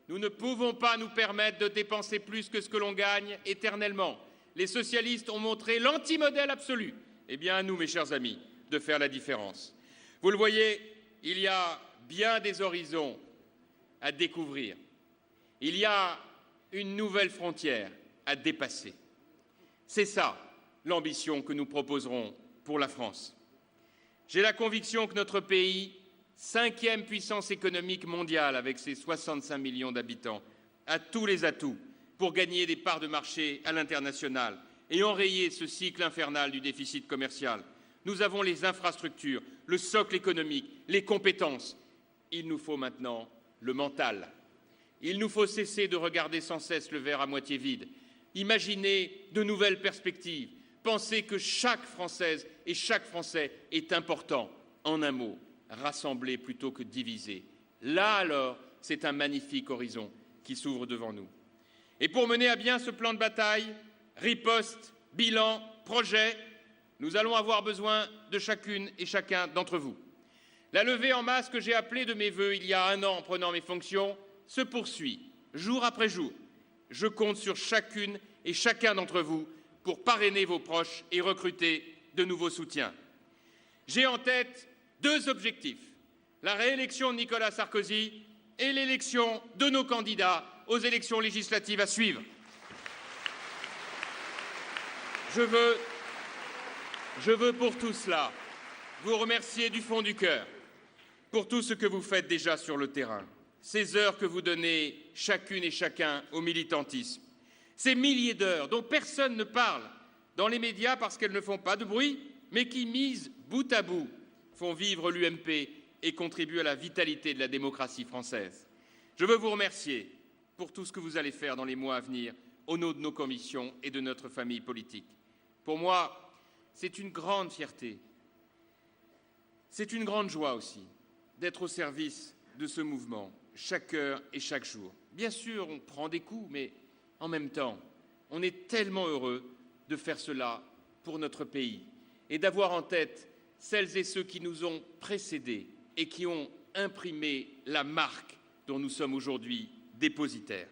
Nous ne pouvons pas nous permettre de dépenser plus que ce que l'on gagne éternellement. Les socialistes ont montré l'antimodèle absolu. Eh bien, à nous, mes chers amis, de faire la différence. Vous le voyez, il y a bien des horizons à découvrir. Il y a une nouvelle frontière à dépasser. C'est ça l'ambition que nous proposerons pour la France. J'ai la conviction que notre pays, 5e puissance économique mondiale avec ses 65 millions d'habitants, a tous les atouts pour gagner des parts de marché à l'international et enrayer ce cycle infernal du déficit commercial. Nous avons les infrastructures, le socle économique, les compétences. Il nous faut maintenant le mental. Il nous faut cesser de regarder sans cesse le verre à moitié vide, imaginer de nouvelles perspectives, penser que chaque Française et chaque Français est important. En un mot, rassembler plutôt que diviser. Là alors, c'est un magnifique horizon qui s'ouvre devant nous. Et pour mener à bien ce plan de bataille, riposte, bilan, projet, nous allons avoir besoin de chacune et chacun d'entre vous. La levée en masse que j'ai appelée de mes vœux il y a 1 an en prenant mes fonctions se poursuit, jour après jour. Je compte sur chacune et chacun d'entre vous pour parrainer vos proches et recruter de nouveaux soutiens. J'ai en tête 2 objectifs, la réélection de Nicolas Sarkozy et l'élection de nos candidats aux élections législatives à suivre. Je veux pour tout cela vous remercier du fond du cœur pour tout ce que vous faites déjà sur le terrain, ces heures que vous donnez chacune et chacun au militantisme, ces milliers d'heures dont personne ne parle dans les médias parce qu'elles ne font pas de bruit, mais qui, mises bout à bout, font vivre l'UMP et contribuent à la vitalité de la démocratie française. Je veux vous remercier pour tout ce que vous allez faire dans les mois à venir au nom de nos commissions et de notre famille politique. Pour moi, c'est une grande fierté. C'est une grande joie aussi d'être au service de ce mouvement, chaque heure et chaque jour. Bien sûr, on prend des coups, mais en même temps, on est tellement heureux de faire cela pour notre pays et d'avoir en tête celles et ceux qui nous ont précédés et qui ont imprimé la marque dont nous sommes aujourd'hui dépositaires.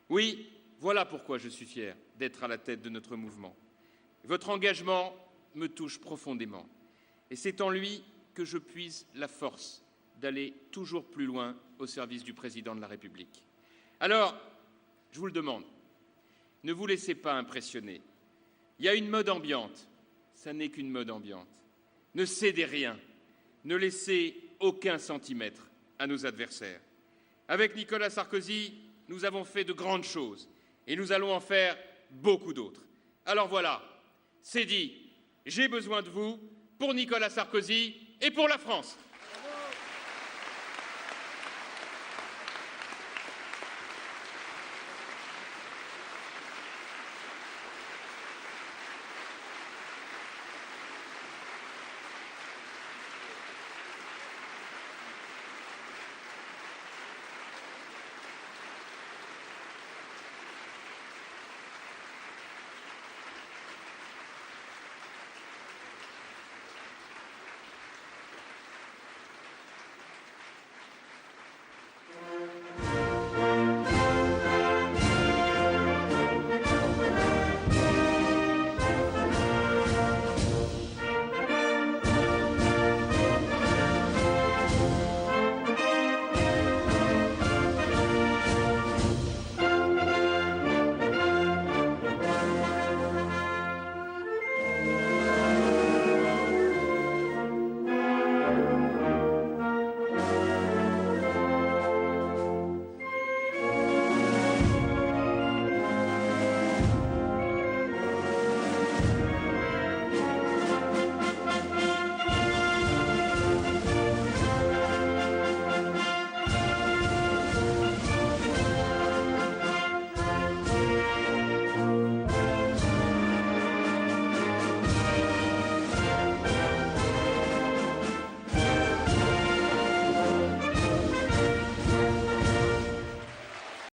Oui, voilà pourquoi je suis fier d'être à la tête de notre mouvement. Votre engagement me touche profondément et c'est en lui que je puise la force d'aller toujours plus loin au service du Président de la République. Alors, je vous le demande, ne vous laissez pas impressionner. Il y a une mode ambiante, ça n'est qu'une mode ambiante. Ne cédez rien, ne laissez aucun centimètre à nos adversaires. Avec Nicolas Sarkozy, nous avons fait de grandes choses et nous allons en faire beaucoup d'autres. Alors voilà, c'est dit, j'ai besoin de vous pour Nicolas Sarkozy et pour la France.